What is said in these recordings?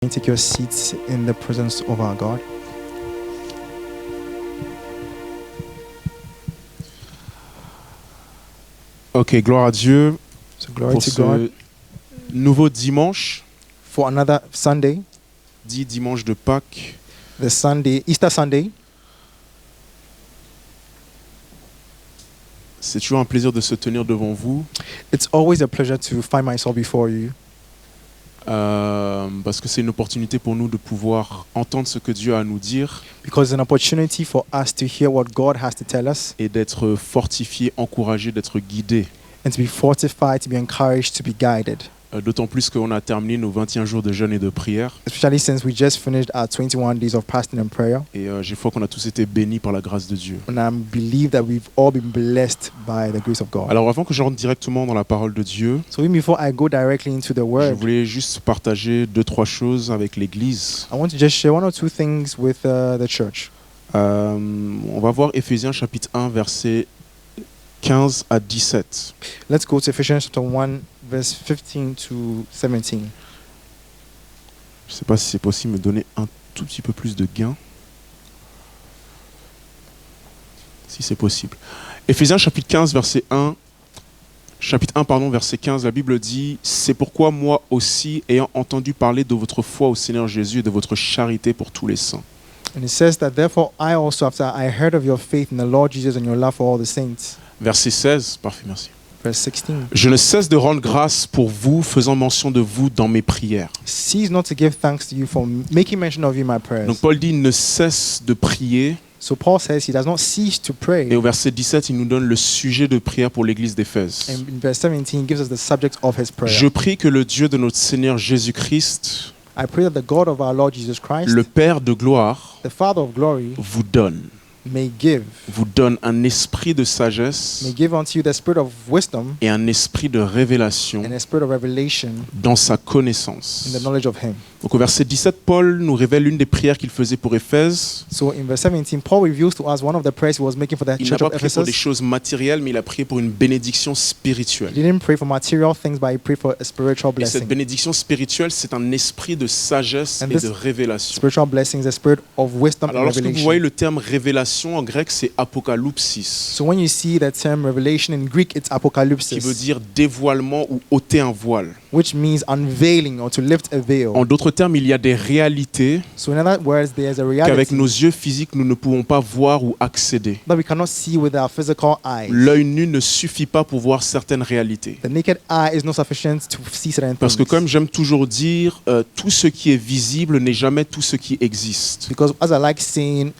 Take your seats in the presence of our God. Ok, gloire à Dieu So glory pour to God ce nouveau dimanche, for another Sunday, dit dimanche de Pâques. the Sunday, Easter Sunday. C'est toujours un plaisir de se tenir devant vous It's always a pleasure to find myself before you parce que c'est une opportunité pour nous de pouvoir entendre ce que Dieu a à nous dire because it's an opportunity for us to hear what God has to tell us et d'être fortifiés, encouragés, d'être guidés. and to be fortified, to be encouraged, to be guided. D'autant plus qu'on a terminé nos 21 jours de jeûne et de prière. Especially since we just finished our 21 days of fasting and prayer. Et j'ai foi qu'on a tous été bénis par la grâce de Dieu. And I believe that we've all been blessed by the grace of God. Alors avant que je rentre directement dans la parole de Dieu, So even before I go directly into the je word, voulais juste partager 2-3 choses avec l'Église. I want to just share one or two things with the church. On va voir Éphésiens chapitre 1, versets 15 à 17. Let's go to Ephesians chapter 1, verse 15 to 17. Je ne sais pas si c'est possible de me donner un tout petit peu plus de gain. Si c'est possible. Éphésiens chapitre 15, verset 1. Chapitre 1, pardon, verset 15, la Bible dit « C'est pourquoi moi aussi, ayant entendu parler de votre foi au Seigneur Jésus et de votre charité pour tous les saints. » And it says that therefore I also, after I heard of your faith in the Lord Jesus and your love for all the saints. Verset 16, parfait, merci. Verse 16. Je ne cesse de rendre grâce pour vous, faisant mention de vous dans mes prières. Cease not to give thanks to you for making mention of you in my prayers. Donc Paul dit ne cesse de prier. So Paul says he does not cease to pray. Et au verset 17, il nous donne le sujet de prière pour l'église d'Éphèse. And in verse 17 he gives us the subject of his prayer. Je prie que le Dieu de notre Seigneur Jésus-Christ, I pray that the God of our Lord Jesus Christ, le Père de gloire, the Father of glory, vous donne vous donne un esprit de sagesse may give unto you the spirit of wisdom et un esprit de révélation and a spirit of revelation dans sa in the connaissance. knowledge of him. Donc au verset 17, Paul nous révèle une des prières qu'il faisait pour Éphèse. So in verse 17, Paul reveals to us one of the prayers he was making for the Il n'a church pas of prié pour des Ephesus. choses matérielles, mais il a prié pour une bénédiction He spirituelle. didn't pray for material things, but he prayed for a spiritual Et cette blessing. bénédiction spirituelle, c'est un esprit de sagesse And et this de révélation. Spiritual blessing is a spirit of wisdom Alors and lorsque vous revelation. voyez le terme révélation, en grec c'est apocalypsis, So when you see that term revelation in Greek, it's qui veut apocalypsis, dire dévoilement ou ôter un voile. which means unveiling or to lift a veil. En d'autres termes, il y a des réalités So in other words, there's a qu'avec reality nos yeux physiques, nous ne pouvons pas voir ou accéder. that we cannot see with our physical eyes. L'œil nu ne suffit pas pour voir certaines réalités. The naked eye is not sufficient to see certain Parce que things. comme j'aime toujours dire, tout ce qui est visible n'est jamais tout ce qui existe. Because as I like saying,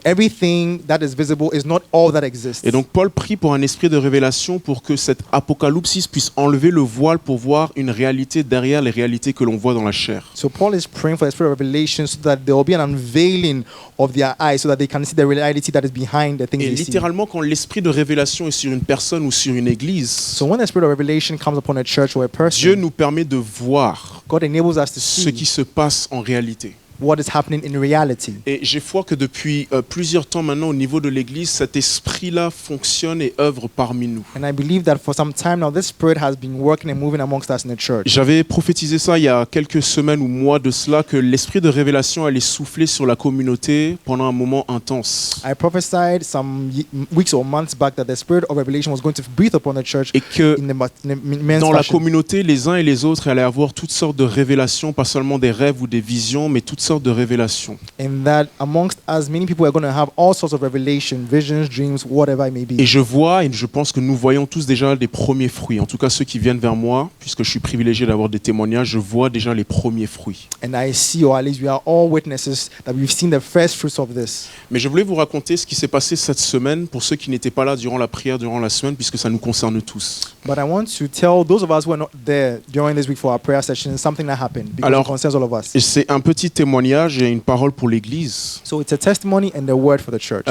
everything that is visible is not all that exists. Et donc Paul prie pour un esprit de révélation pour que cette apocalypsis puisse enlever le voile pour voir une réalité derrière les réalités que l'on voit dans la chair. So Paul is praying for the spirit of revelation so that there will be an unveiling of their eyes so that they can see the reality that is behind the things Et they see. littéralement, quand l'esprit de révélation est sur une personne ou sur une église, So when the spirit of revelation comes upon a church or a person, Dieu nous permet de voir God enables us to ce qui see se passe en réalité. what is happening in reality. Et j'ai foi que depuis plusieurs temps maintenant, au niveau de l'église, cet esprit-là fonctionne et œuvre parmi nous. And I believe that for some time now, this spirit has been working and moving amongst us in the church. J'avais prophétisé ça il y a quelques semaines ou mois de cela, que l'esprit de révélation allait souffler sur la communauté pendant un moment intense. I prophesied some weeks or months back that the spirit of revelation was going to breathe upon the church Et que in the immense dans la fashion. communauté, les uns et les autres allaient avoir toutes sortes de révélations, pas seulement des rêves ou des visions, mais toutes sortes de révélations. And that amongst us, many people are going to have all sorts of revelation, visions, dreams, whatever it may be. Et je vois, et je pense que nous voyons tous déjà des premiers fruits. En tout cas, ceux qui viennent vers moi, puisque je suis privilégié d'avoir des témoignages, je vois déjà les premiers fruits. And I see, or at least we are all witnesses, that we've seen the first fruits of this. Mais je voulais vous raconter ce qui s'est passé cette semaine pour ceux qui n'étaient pas là durant la prière, durant la semaine, puisque ça nous concerne tous. But I want to tell those of us who are not there during this week for our prayer session something that happened because Alors, it concerns all of us. Et c'est un petit témoignage et une parole pour l'Église. So it's a testimony and a word for the church.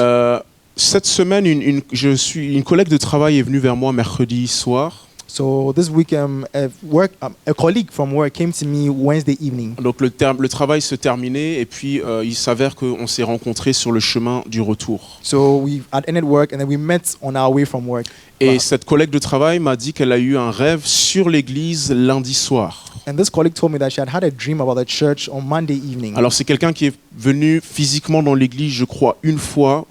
Cette semaine, une collègue de travail est venue vers moi mercredi soir. So this week, a colleague from work came to me Wednesday evening. Donc le travail se terminait et puis il s'avère qu'on s'est rencontrés sur le chemin du retour. So we had ended work and then we met on our way from work. Et cette collègue de travail m'a dit qu'elle a eu un rêve sur l'église lundi soir. And this colleague told me that she had had a dream about the church on Monday evening. Alors c'est quelqu'un qui est venu physiquement dans l'église, je crois, une fois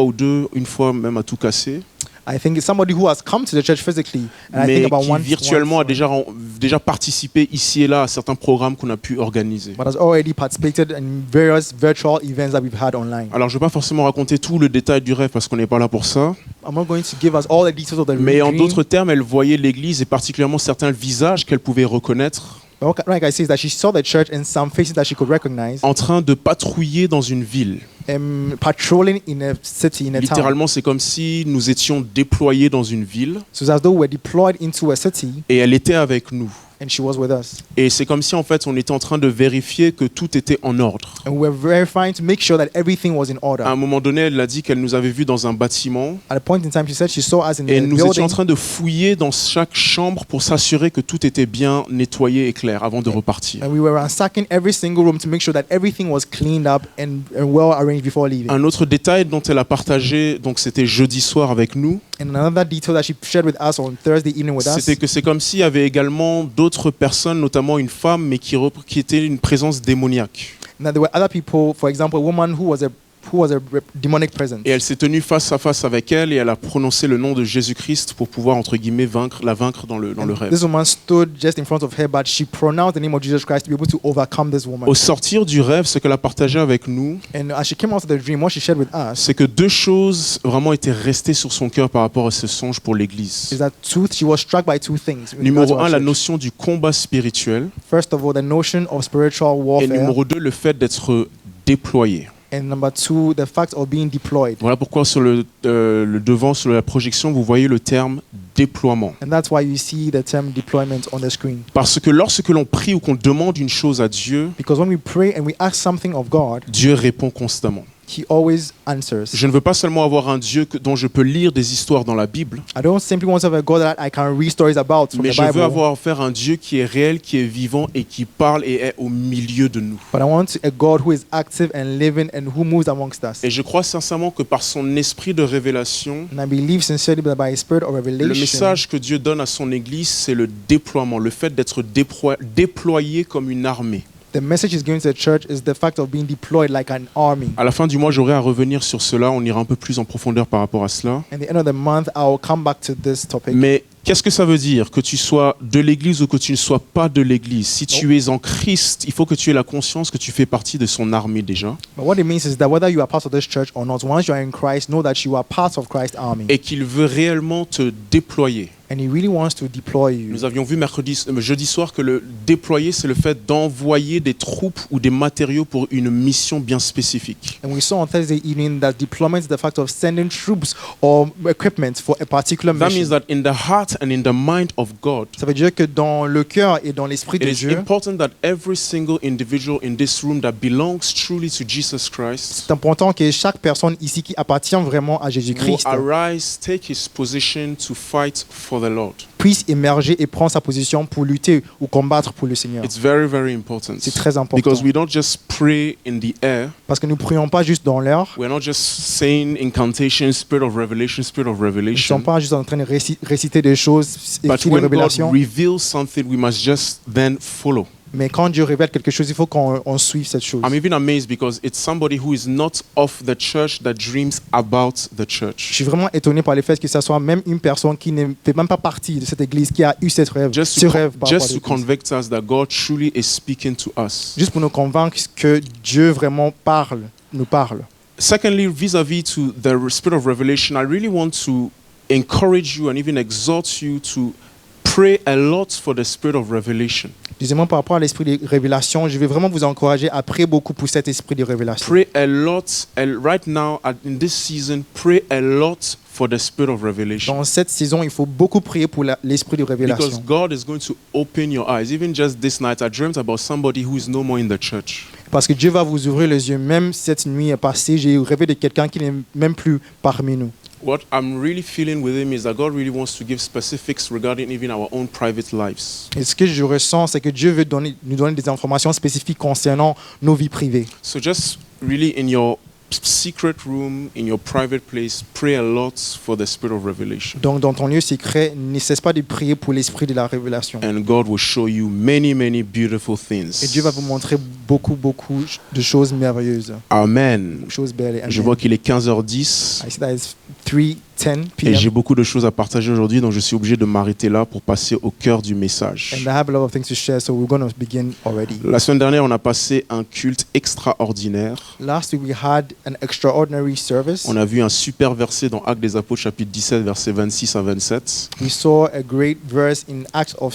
ou deux, une fois même à tout casser, I think it's somebody who has come to the church physically, and I mais think about qui once, virtuellement a déjà participé ici et là à certains programmes qu'on a pu organiser. but has already participated in various virtual events that we've had online. Alors je ne vais pas forcément raconter tout le détail du rêve parce qu'on n'est pas là pour ça, I'm not going to give us all the details of the mais en dream. d'autres termes, elle voyait l'église et particulièrement certains visages qu'elle pouvait reconnaître But what like I say is that she saw the church and some faces that she could recognize, en train de patrouiller dans une ville. patrolling in a city, in a town. Littéralement, c'est comme si nous étions déployés dans une ville So it's as though we're deployed into a city, et elle était avec nous. and she was with us. Et c'est comme si en fait on était en train de vérifier que tout était en ordre. And we were verifying to make sure that everything was in order. À un moment donné, elle a dit qu'elle nous avait vus dans un bâtiment At a point in time, she said she saw us in et the nous étions building, en train de fouiller dans chaque chambre pour s'assurer que tout était bien nettoyé et clair avant de repartir. and we were ransacking every single room to make sure that everything was cleaned up and well arranged before leaving. Un autre détail dont elle a partagé, donc c'était jeudi soir avec nous, And another detail that she shared with us on Thursday evening with us, c'était que c'est comme s'il y avait également d'autres personnes, notamment une femme, mais qui était une présence démoniaque. and that there were other people, for example, a woman who was a demonic presence. Et elle s'est tenue face à face avec elle et elle a prononcé le nom de Jésus-Christ pour pouvoir, entre guillemets, la vaincre dans le And rêve. this woman stood just in front of her, but she pronounced the name of Jesus Christ to be able to overcome this woman. Au sortir du rêve, ce qu'elle a partagé avec nous, And as she came out of the dream, what she shared with us c'est que deux choses vraiment étaient restées sur son cœur par rapport à ce songe pour l'Église. is that she was struck by two things. with regards Numéro to our 1, la church. notion du combat spirituel. First of all, the notion of spiritual Et warfare. numéro 2, le fait d'être déployé. And number two, the fact of being deployed. Voilà pourquoi sur le devant, sur la projection, vous voyez le terme déploiement. And that's why you see the term deployment on the screen. Parce que lorsque l'on prie ou qu'on demande une chose à Dieu, Because when we pray and we ask something of God, Dieu répond constamment. He always answers. Je ne veux pas seulement avoir un Dieu dont je peux lire des histoires dans la Bible, I don't simply want to have a God that I can read stories about from mais the je veux Bible, avoir affaire à un Dieu qui est réel, qui est vivant et qui parle et est au milieu de nous. but I want a God who is active and living and who moves amongst us. Et je crois sincèrement que par son esprit de révélation, And I believe sincerely that by His Spirit of le revelation, message que Dieu donne à son Église, c'est le déploiement, le fait d'être déployé comme une armée. the message He's giving to the church is the fact of being deployed like an army. À la fin du mois, j'aurai à revenir sur cela, on ira un peu plus en profondeur par rapport à cela. At the end of the month, I will come back to this topic. Mais qu'est-ce que ça veut dire que tu sois de l'Église ou que tu ne sois pas de l'Église? Si tu es en Christ, il faut que tu aies la conscience que tu fais partie de son armée déjà But what it means is that whether you are part of this church or not, once you are in Christ, know that you are part of Christ's army. et qu'il veut réellement te déployer. And He really wants to deploy you. Nous avions vu jeudi soir que le déployer, c'est le fait d'envoyer des troupes ou des matériaux pour une mission bien spécifique. And we saw on Thursday evening that deployment is the fact of sending troops or equipment for a particular That means mission. that in the heart and in the mind of God, Ça veut dire que dans le cœur et dans l'esprit it de is Dieu, important that every single individual in this room that belongs truly to Jesus Christ c'est important que chaque personne ici qui appartient vraiment à will Jésus-Christ arise, take his position to fight for the Lord. puisse émerger et prendre sa position pour lutter ou combattre pour le Seigneur. It's very, very important. C'est très important. Because we don't just pray in the air. Parce que nous ne prions pas juste dans l'air. We're not just saying incantations, spirit of revelation, spirit of Nous ne revelation. sommes pas juste en train de réciter des choses, But écrire des when God révélations. reveals something, we must just then follow. Mais quand Dieu révèle quelque chose, il faut qu'on suive cette chose. I'm even amazed because it's somebody who is not of the church that dreams about the Je church. suis vraiment étonné par le fait que ce soit même une personne qui ne fait même pas partie de cette église qui a eu cette rêve, Just ce to, rêve par rapport à just to l'église. convict us that God truly is speaking to us. Juste pour nous convaincre que Dieu vraiment nous parle. Secondly, vis-a-vis to the spirit of revelation, I really want to encourage you and even exhort you to pray a lot for the spirit of revelation. Deuxièmement, par rapport à l'esprit de révélation, je vais vraiment vous encourager à prier beaucoup pour cet esprit de révélation. Pray a lot, and right now in this season, pray a lot for the spirit of revelation. Dans cette saison, il faut beaucoup prier pour l'esprit de Because révélation. God is going to open your eyes. Even just this night, I dreamt about somebody who is no more in the church. Parce que Dieu va vous ouvrir les yeux. Même cette nuit est passée, j'ai rêvé de quelqu'un qui n'est même plus parmi nous. What I'm really feeling with him is that God really wants to give specifics regarding even our own private lives. Et ce que je ressens, c'est que Dieu veut nous donner des informations spécifiques concernant nos vies privées. So just really in your secret room, in your private place, pray a lot for the spirit of revelation. Donc, dans ton lieu secret, ne cesse pas de prier pour l'esprit de la révélation. And God will show you many, many beautiful Et Dieu va vous things. montrer beaucoup de choses merveilleuses, Amen. choses belles. Je vois qu'il est 15h10 I see that it's 3:10 et j'ai p.m. beaucoup de choses à partager aujourd'hui, donc je suis obligé de m'arrêter là pour passer au cœur du message. And I have a lot of things to share, so we're going to begin already. La semaine dernière, on a passé un culte extraordinaire. Last week, we had an extraordinary service. On a vu un super verset dans Actes des Apôtres, chapitre 17, versets 26 à 27. We saw a great verse in Acts of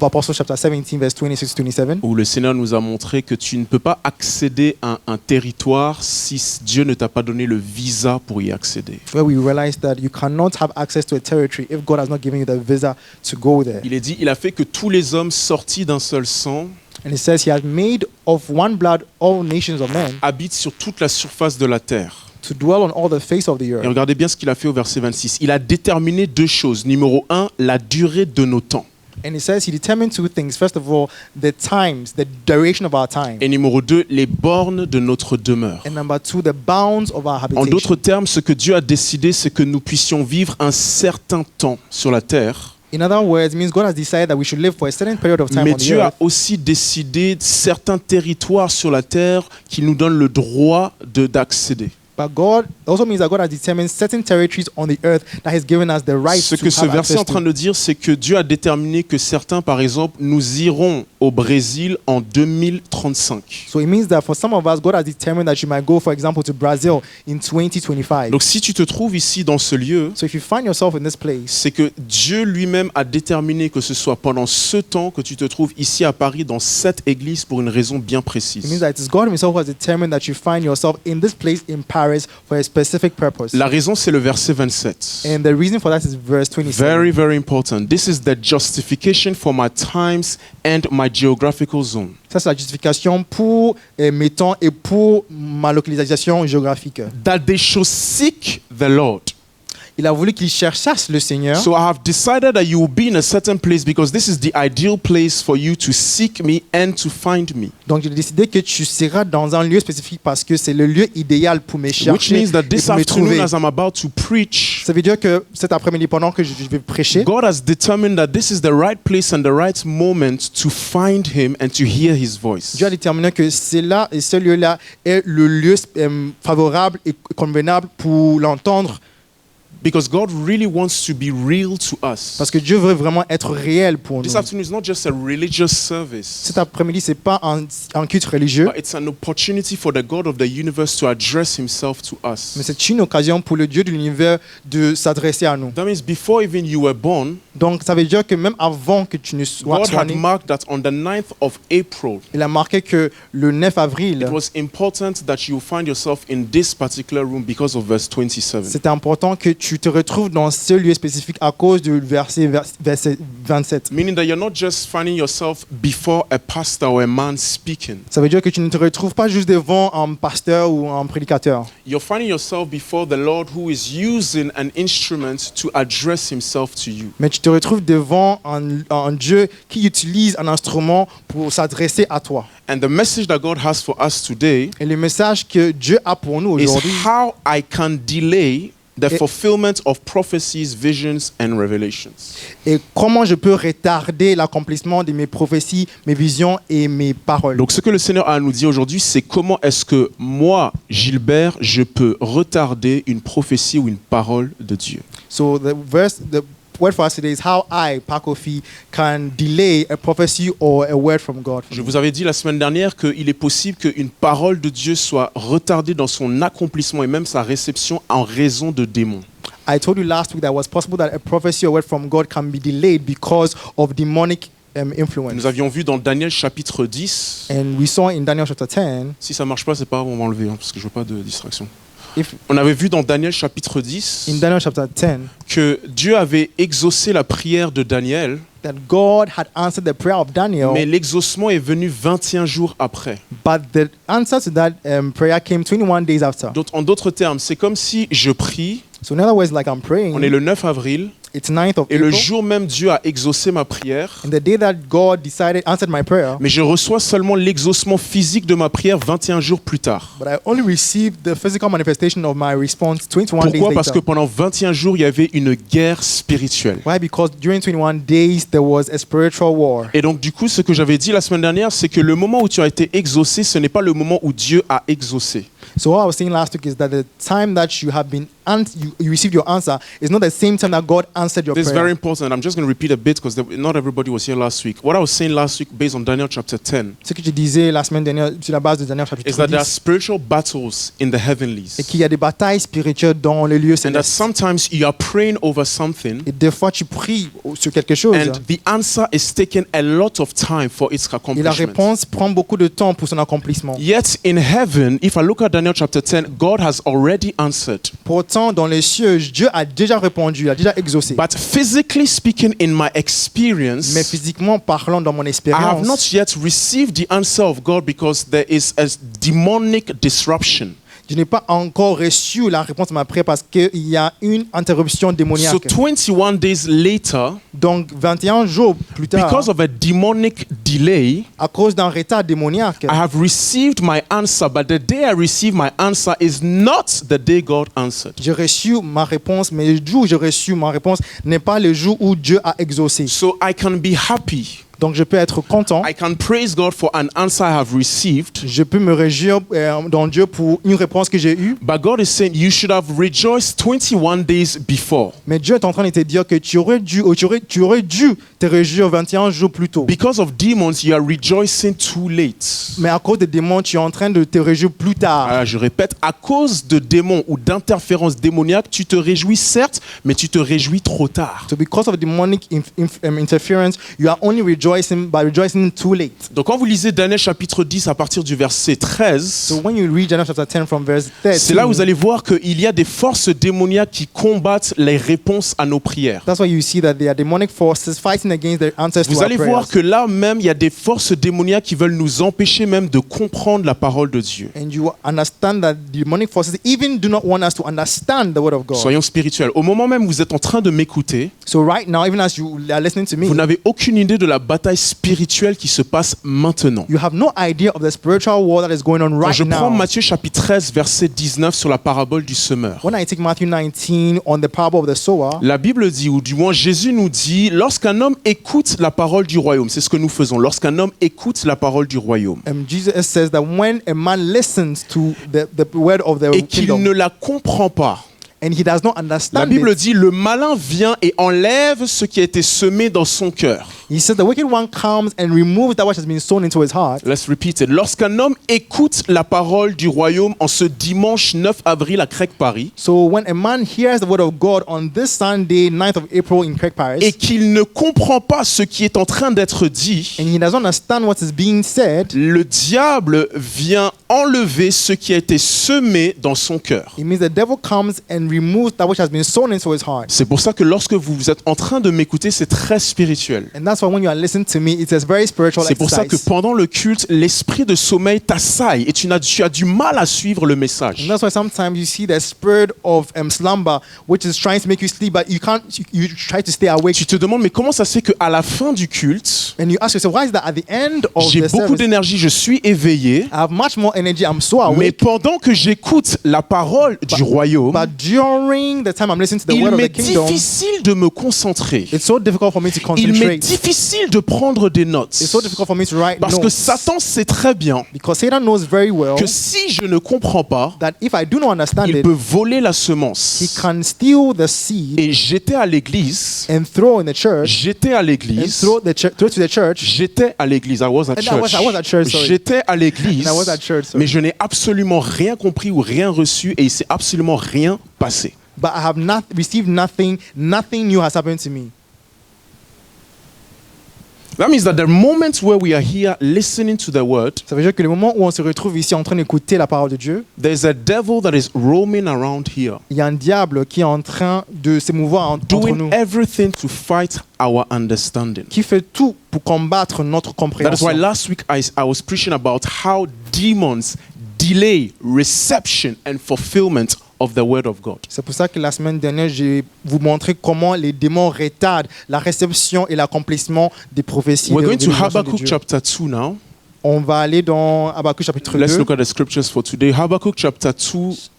Apostles, chapter 17, verse 26-27. Où le Seigneur nous a montré que tu ne peux pas accéder à un territoire si Dieu ne t'a pas donné le visa pour y accéder. Where we realized that you cannot have access to a territory if God has not given you the visa to go there. Il est dit, il a fait que tous les hommes sortis d'un seul sang And it says he has made of one blood all nations of men habitent sur toute la surface de la terre. to dwell on all the face of the Et earth. regardez bien ce qu'il a fait au verset 26. Il a déterminé deux choses. Numéro 1, la durée de nos temps. And it says he determined two things. First of all, the times, the duration of our time. Et numéro 2, les bornes de notre demeure. And number two, the bounds of our En habitation. d'autres termes, ce que Dieu a décidé, c'est que nous puissions vivre un certain temps sur la terre. In other words, it means God has decided that we should live for a certain period of time Mais on the Dieu a earth. aussi décidé certains territoires sur la terre qui nous donnent le droit d'accéder. But God also means that God has determined certain territories on the earth that He's given us the right Ce to que ce have verset est access en train to. de dire, c'est que Dieu a déterminé que certains, par exemple, nous irons au Brésil en 2035. So it means that for some of us, God has determined that you might go, for example, to Brazil in 2025. Donc si tu te trouves ici dans ce lieu, So if you find yourself in this place, c'est que Dieu lui-même a déterminé que ce soit pendant ce temps que tu te trouves ici à Paris dans cette église pour une raison bien it means précise. that it is God Himself who has determined that you find yourself in this place in Paris for a specific purpose. La raison, c'est le verset 27. And the reason for that is verse 27. Very, very important. This is the justification for my times and my geographical zone. Ça, c'est la justification pour mes temps et pour ma localisation géographique. That they should seek the Lord. Il a voulu qu'ils cherchassent le Seigneur. So I have decided that you will be in a certain place because this is the ideal place for you to seek me and to find me. Donc, j'ai décidé que tu seras dans un lieu spécifique parce que c'est le lieu idéal pour me Which chercher means that et this pour me afternoon, trouver. as I'm about to preach, Ça veut dire que cet après-midi, pendant que je vais prêcher, God has determined that this is the right place and the right moment to find Him and to hear His voice. Dieu a déterminé que c'est là et ce lieu-là est le lieu favorable et convenable pour l'entendre. Because God really wants to be real to us. Parce que Dieu veut vraiment être réel pour nous. This afternoon is not just a religious service, Cet après-midi, c'est pas un culte religieux, but it's an opportunity for the God of the universe to address Himself to mais us. c'est une occasion pour le Dieu de l'univers de s'adresser à nous. That means before even you were born, Donc, ça veut dire que même avant que tu ne sois God had né, marked that on the 9th of April, il a marqué que le 9 avril, it was important that you find yourself in this particular room because of verse 27. c'était important que tu te retrouves dans ce lieu spécifique à cause du verset 27. Meaning that you're not just finding yourself before a pastor or a man speaking. Ça veut dire que tu ne te retrouves pas juste devant un pasteur ou un prédicateur. You're finding yourself before the Lord who is using an instrument to address Himself to you. Mais tu te retrouves devant un Dieu qui utilise un instrument pour s'adresser à toi. And the message that God has for us today Et le message que Dieu a pour nous is aujourd'hui, how I can delay the Et- fulfillment of prophecies, visions, and revelations. et comment je peux retarder l'accomplissement de mes prophéties, mes visions et mes paroles. Donc ce que le Seigneur a à nous dire aujourd'hui, c'est comment est-ce que moi, Gilbert, je peux retarder une prophétie ou une parole de Dieu. So the word for us today is how I, Pakofi, can delay a prophecy or a word from God. Je vous avais dit la semaine dernière qu'il est possible qu'une parole de Dieu soit retardée dans son accomplissement et même sa réception en raison de démons. I told you last week that it was possible that a prophecy or word from God can be delayed because of demonic influence. Nous avions vu dans Daniel chapitre 10, And we saw in Daniel chapter 10, si ça marche pas, c'est pas grave, on va enlever parce que je veux pas de distraction. if On avait vu dans Daniel chapitre 10 in Daniel chapter 10, que Dieu avait exaucé la prière de Daniel, that God had answered the prayer of Daniel, mais l'exaucement est venu 21 jours après. but the answer to that prayer came 21 days after. Donc, en d'autres termes, c'est comme si je prie, So in other words, like I'm praying, on est le 9 avril, It's 9th of Et le April. jour même, Dieu a exaucé ma prière. And the day that God answered my prayer, Mais je reçois seulement l'exaucement physique de ma prière 21 jours plus tard. but I only received the physical manifestation of my response 21 days Pourquoi? Parce later. que pendant 21 jours, il y avait une guerre spirituelle. Why? Because during 21 days, there was a spiritual war. Et donc, du coup, ce que j'avais dit la semaine dernière, c'est que le moment où tu as été exaucé, ce n'est pas le moment où Dieu a exaucé. So what I was saying last week is that the time that you have been you received your answer is not the same time that God answered your This is prayer. very important. I'm just going to repeat a bit because not everybody was here last week. What I was saying last week, based on Daniel chapter 10, Ce que je disais la semaine dernière sur la base de Daniel chapitre is that there are 10, spiritual battles in the et heavenlies. qu'il y a des batailles spirituelles dans les lieux And that célestes. sometimes you are praying over something, Et des fois, tu pries sur quelque chose and the answer is taking a lot of time for its et la accomplishment. réponse prend beaucoup de temps pour son accomplissement. Yet in heaven, if I look at Daniel chapter 10, God has already answered. Pourtant, dans les cieux, Dieu a déjà répondu, il a déjà exaucé. But physically speaking, in my experience, Mais physiquement parlant, dans mon I have expérience, not yet received the answer of God because there is a demonic disruption. je n'ai pas encore reçu la réponse à ma prière parce qu'il y a une interruption So démoniaque. 21 days later, Donc, 21 jours plus tard, because of a demonic delay, à cause d'un retard démoniaque, I have received my answer, but the day I received my answer is not the day God answered. j'ai reçu ma réponse, mais le jour où j'ai reçu ma réponse n'est pas le jour où Dieu a exaucé. So I can be happy. Donc, je peux être content. I can praise God for an answer I have received. Je peux me réjouir dans Dieu pour une réponse que j'ai eue. But God is saying you should have rejoiced 21 days before. Mais Dieu est en train de te dire que tu aurais dû te réjouir 21 jours plus tôt. Because of demons, you are rejoicing too late. Mais à cause des démons, tu es en train de te réjouir plus tard. Ah, je répète, à cause de démons ou d'interférences démoniaques, tu te réjouis certes, mais tu te réjouis trop tard. So because of demonic interference, you are only rejoicing by rejoicing too late. Donc quand vous lisez Daniel chapitre 10 à partir du verset 13, So when you read Daniel chapter 10 from verse 13, c'est là où vous allez voir qu'il y a des forces démoniaques qui combattent les réponses à nos prières. that's why you see that there are demonic forces fighting against the answers to Vous our allez prayers. voir que là même, il y a des forces démoniaques qui veulent nous empêcher même de comprendre la parole de Dieu. And you understand that demonic forces even do not want us to understand the word of God. Soyons spirituels. Au moment même où vous êtes en train de m'écouter, So right now, even as you are listening to me, vous n'avez aucune idée de la bataille spirituelle qui se passe maintenant. you have no idea of the spiritual war that is going on Quand right je prends now. Matthieu chapitre 13 verset 19 sur la parabole du semeur, When I take Matthew 19 on the parable of the sower, la Bible dit, ou du moins Jésus nous dit, lorsqu'un homme écoute la parole du royaume, c'est ce que nous faisons, lorsqu'un homme écoute la parole du royaume Jesus says that when a man listens to the word of the et qu'il kingdom ne la comprend pas, and he does not la understand Bible it, dit, le malin vient et enlève ce qui a été semé dans son cœur. he says the wicked one comes and removes that which has been sown into his heart. Let's repeat it. Lorsqu'un homme écoute la parole du royaume en ce dimanche 9 avril à Crèque-Paris So when a man hears the word of God on this Sunday, 9th of April in Craig Parish, et qu'il ne comprend pas ce qui est en train d'être dit, and he doesn't understand what is being said, le diable vient enlever ce qui a été semé dans son cœur. it means the devil comes and removes that which has been sown into his heart. C'est pour ça que lorsque vous êtes en train de m'écouter, c'est très spirituel. And that's why when you are listening to me, it's a very spiritual C'est pour ça que exercise. pendant le culte, l'esprit de sommeil t'assaille et tu as du mal à suivre le message. And that's why sometimes you see the spirit of slumber, which is trying to make you sleep, but you can't. You try to stay awake, Tu te demandes, mais comment ça se fait qu'à la fin du culte, and you ask yourself, why is that at the end of j'ai the beaucoup service, d'énergie, je suis éveillé, I have much more energy, I'm so mais awake, pendant que j'écoute la parole du royaume, but during the time I'm listening to the il word of m'est the kingdom, difficile de me concentrer. it's so difficult for me to Il m'est concentrate. difficile de prendre des notes. It's so difficult for me to write Parce que notes. Satan sait très bien Because Satan knows very well que si je ne comprends pas, that if I do not understand il it, peut voler la he semence. can steal the seed Et j'étais à l'église, and throw in the church, j'étais à and l'église, throw it to the church. j'étais à l'église, I was at And I was at church, sorry. J'étais à l'église, And I was at church, sorry. mais je n'ai absolument rien compris ou rien reçu et il s'est absolument rien passé. But I have not received nothing. Nothing new has happened to me. That means that the moments where we are here listening to the word, Ça veut dire que le moment où on se retrouve ici en train d'écouter la parole de Dieu, there's a devil that is roaming around here, il y a un diable qui est en train de se mouvoir entre doing nous, everything to fight our understanding. qui fait tout pour combattre notre That is compréhension. why last week I was preaching about how demons delay reception and fulfillment of the word of God. C'est pour ça que la semaine dernière, j'ai vous montré comment les démons retardent la réception et l'accomplissement des prophéties. We're des going to révélations de Habakkuk Dieu. chapter 2 now. On va aller dans Habakkuk chapitre Let's 2. look at the scriptures for today. Habakkuk chapter 2, verse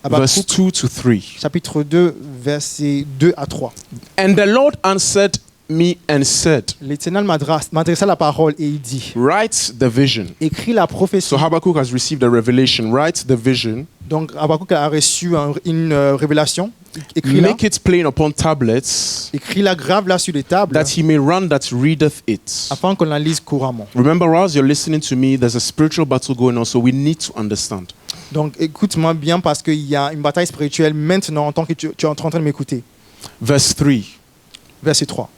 Habakkuk 2 to 3. chapitre 2, versets 2 à 3. And the Lord answered me and said, L'Éternel m'adressa la parole et il dit, write the vision. écris la prophétie. So Habakkuk has received a revelation. Write the vision. Donc Habakkuk a reçu une révélation. Écris-la. Make it plain upon tablets, Écris-la, grave-la sur des tables, that he may run that readeth it. afin qu'on la lise couramment. Remember, as you're listening to me, there's a spiritual battle going on, so we need to understand. Donc écoute-moi bien parce qu'il y a une bataille spirituelle maintenant en tant que tu es en train de m'écouter. Verse 3. Verset 3.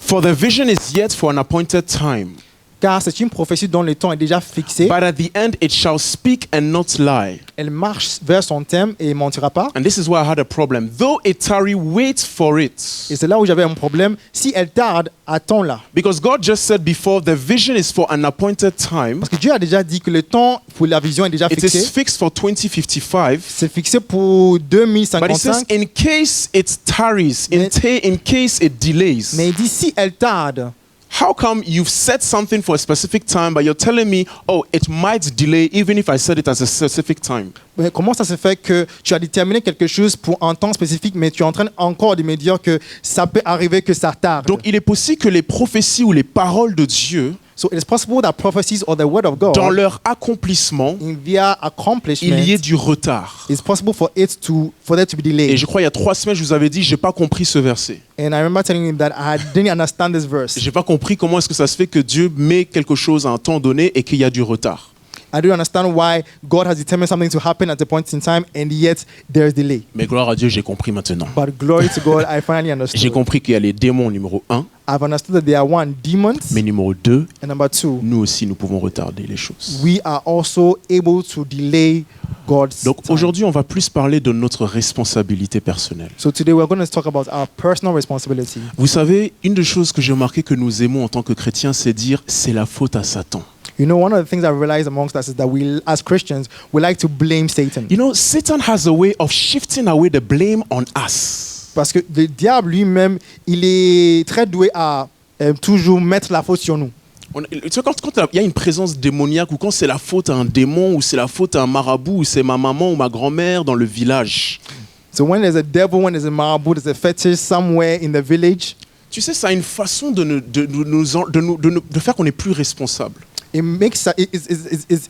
For the vision is yet for an appointed time, Car c'est une prophétie dont le temps est déjà fixé. but at the end it shall speak and not lie. Elle marche vers son thème et ne mentira pas. And this is why I had a problem. Though it tarry, wait for it. Et c'est là où j'avais un problème. Si elle tarde, attends-la. Because God just said before, the vision is for an appointed time. Parce que Dieu a déjà dit que le temps pour la vision est déjà It is fixé. fixed for 2055. C'est fixé pour But it says, 2055. in case it tarries, in case it delays. Mais il dit si elle tarde, How come you've set something for a specific time, but you're telling me, oh, it might delay even if I set it as a specific time? mais comment ça se fait que tu as déterminé quelque chose pour un temps spécifique, mais tu es en train encore de me dire que ça peut arriver que ça tarde? Donc, il est possible que les prophéties ou les paroles de Dieu, So it is possible that prophecies or the word of God, dans leur accomplissement, in their il accomplishment, y ait du retard. it's possible for there to be Et delayed. je crois il y a 3 semaines, je vous avais dit, j'ai pas compris ce verset. And I remember telling him that I didn't understand this verse. J'ai pas compris comment est-ce que ça se fait que Dieu met quelque chose à un temps donné et qu'il y a du retard. I don't understand why God has determined something to happen at a point in time and yet there is delay. Mais gloire à Dieu, j'ai compris maintenant. But glory to God, I finally J'ai understood. compris qu'il y a les démons numéro 1, I've understood that there are one, demons, mais numéro 2, and number two, nous aussi, nous pouvons retarder les choses. we are also able to delay God's Donc time. aujourd'hui, on va plus parler de notre responsabilité personnelle. So today we're going to talk about our personal responsibility. Vous savez, une des choses que j'ai remarqué que nous aimons en tant que chrétiens, c'est dire c'est la faute à Satan. You know, one of the things I realized amongst us is that we, as Christians, we like to blame Satan. You know, Satan has a way of shifting away the blame on us. Parce que le diable lui-même, il est très doué à toujours mettre la faute sur nous. Tu sais, quand il y a une présence démoniaque ou quand c'est la faute à un démon ou c'est la faute à un marabout ou c'est ma maman ou ma grand-mère dans le village, So when there's a devil, when there's a marabout, there's a fetish somewhere in the village, tu sais, ça a une façon de faire qu'on n'est plus responsable. it makes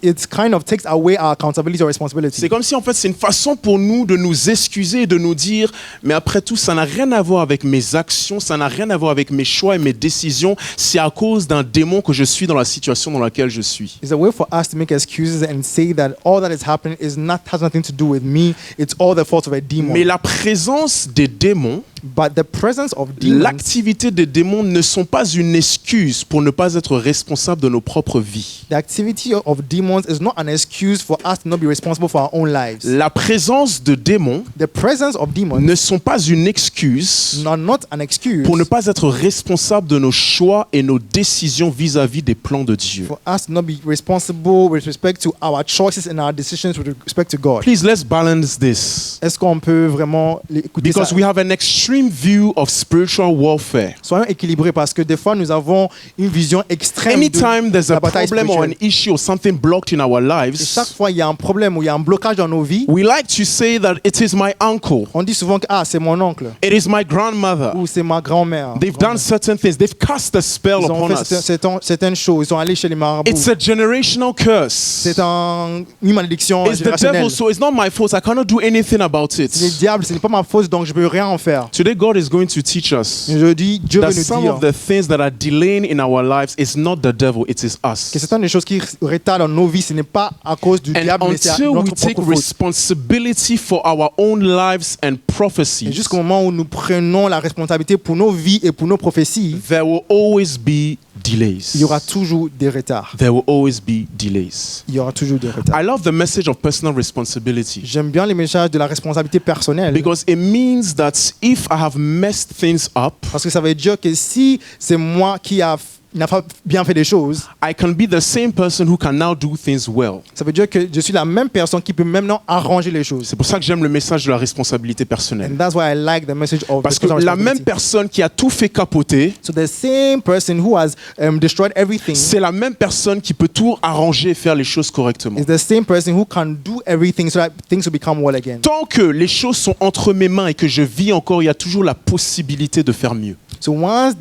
it's kind of takes away our accountability or responsibility. C'est comme si en fait c'est une façon pour nous de nous excuser et de nous dire mais après tout ça n'a rien à voir avec mes actions, ça n'a rien à voir avec mes choix et mes décisions, c'est à cause d'un démon que je suis dans la situation dans laquelle je suis. It's a way for us to make excuses and say that all that is happening has nothing to do with me. It's all the fault of a demon. Mais la présence des démons, But the presence of demons, l'activité des démons ne sont pas une excuse pour ne pas être responsable de nos propres vies. the activity of demons is not an excuse for us to not be responsible for our own lives. La présence de démons The presence of demons ne sont pas une excuse are not an excuse pour ne pas être responsable de nos choix et nos décisions vis-à-vis des plans de Dieu. for us to not be responsible with respect to our choices and our decisions with respect to God. Please, let's balance this. Est-ce qu'on peut vraiment écouter ça? Because we have an extreme view of spiritual warfare. Soyons équilibrés parce que des fois nous avons une vision extrême Anytime de there's la a bataille problem or an spirituelle. issue or something blocked in our Et lives, chaque fois il y a un problème ou il y a un blocage dans nos vies, we like to say that it is my uncle, on dit souvent que c'est mon oncle it is my grandmother. ou c'est ma grand-mère. They've done certain things. They've cast a spell Ils ont upon fait us. certaines choses, ils sont allés chez les marabouts. It's a generational curse. C'est une malédiction It's the devil, générationnelle. so it's not my fault. I cannot do anything about C'est le it. diable, ce n'est pas ma faute, donc je ne peux rien en faire. Today, God is going to teach us Je dis, Dieu veut that nous some dire of the things that are delaying in our lives is not the devil, it is que us. certaines des choses qui retardent dans nos vies, ce n'est pas à cause du And diable, mais c'est à until we notre take propre faute. responsibility for our own lives and Et prophecies, jusqu'au moment où nous prenons la responsabilité pour nos vies et pour nos prophéties, there will always be delays. il y aura toujours des retards. There will always be delays. Il y aura toujours des retards. I love the message of personal responsibility J'aime bien les messages de la responsabilité personnelle because it means that if I have messed things up, parce que ça veut dire que si c'est moi qui a n'a pas bien fait des choses, I can be the same person who can now do things well. ça veut dire que je suis la même personne qui peut maintenant arranger les choses. C'est pour ça que j'aime le message de la responsabilité personnelle. And that's why I like the message of Parce the que personal la même responsibility. personne qui a tout fait capoter, So the same person who has destroyed everything c'est la même personne qui peut tout arranger et faire les choses correctement. is the same person who can do everything so that things will become well again. Tant que les choses sont entre mes mains et que je vis encore, il y a toujours la possibilité de faire mieux. So once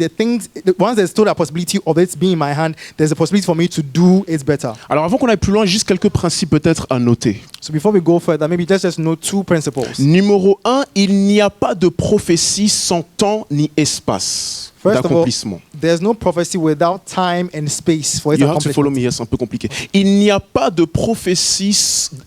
there's still a possibility of it being in my hand, there's a possibility for me to do it better. Alors avant qu'on aille plus loin, juste quelques principes peut-être à noter. So before we go further, maybe let's just know 2 principles. Numéro 1, il n'y a pas de prophétie sans temps ni espace First of all, d'accomplissement. there's no prophecy without time and space for its You have to follow accomplishment. me here, c'est un peu compliqué. Il n'y a pas de prophétie,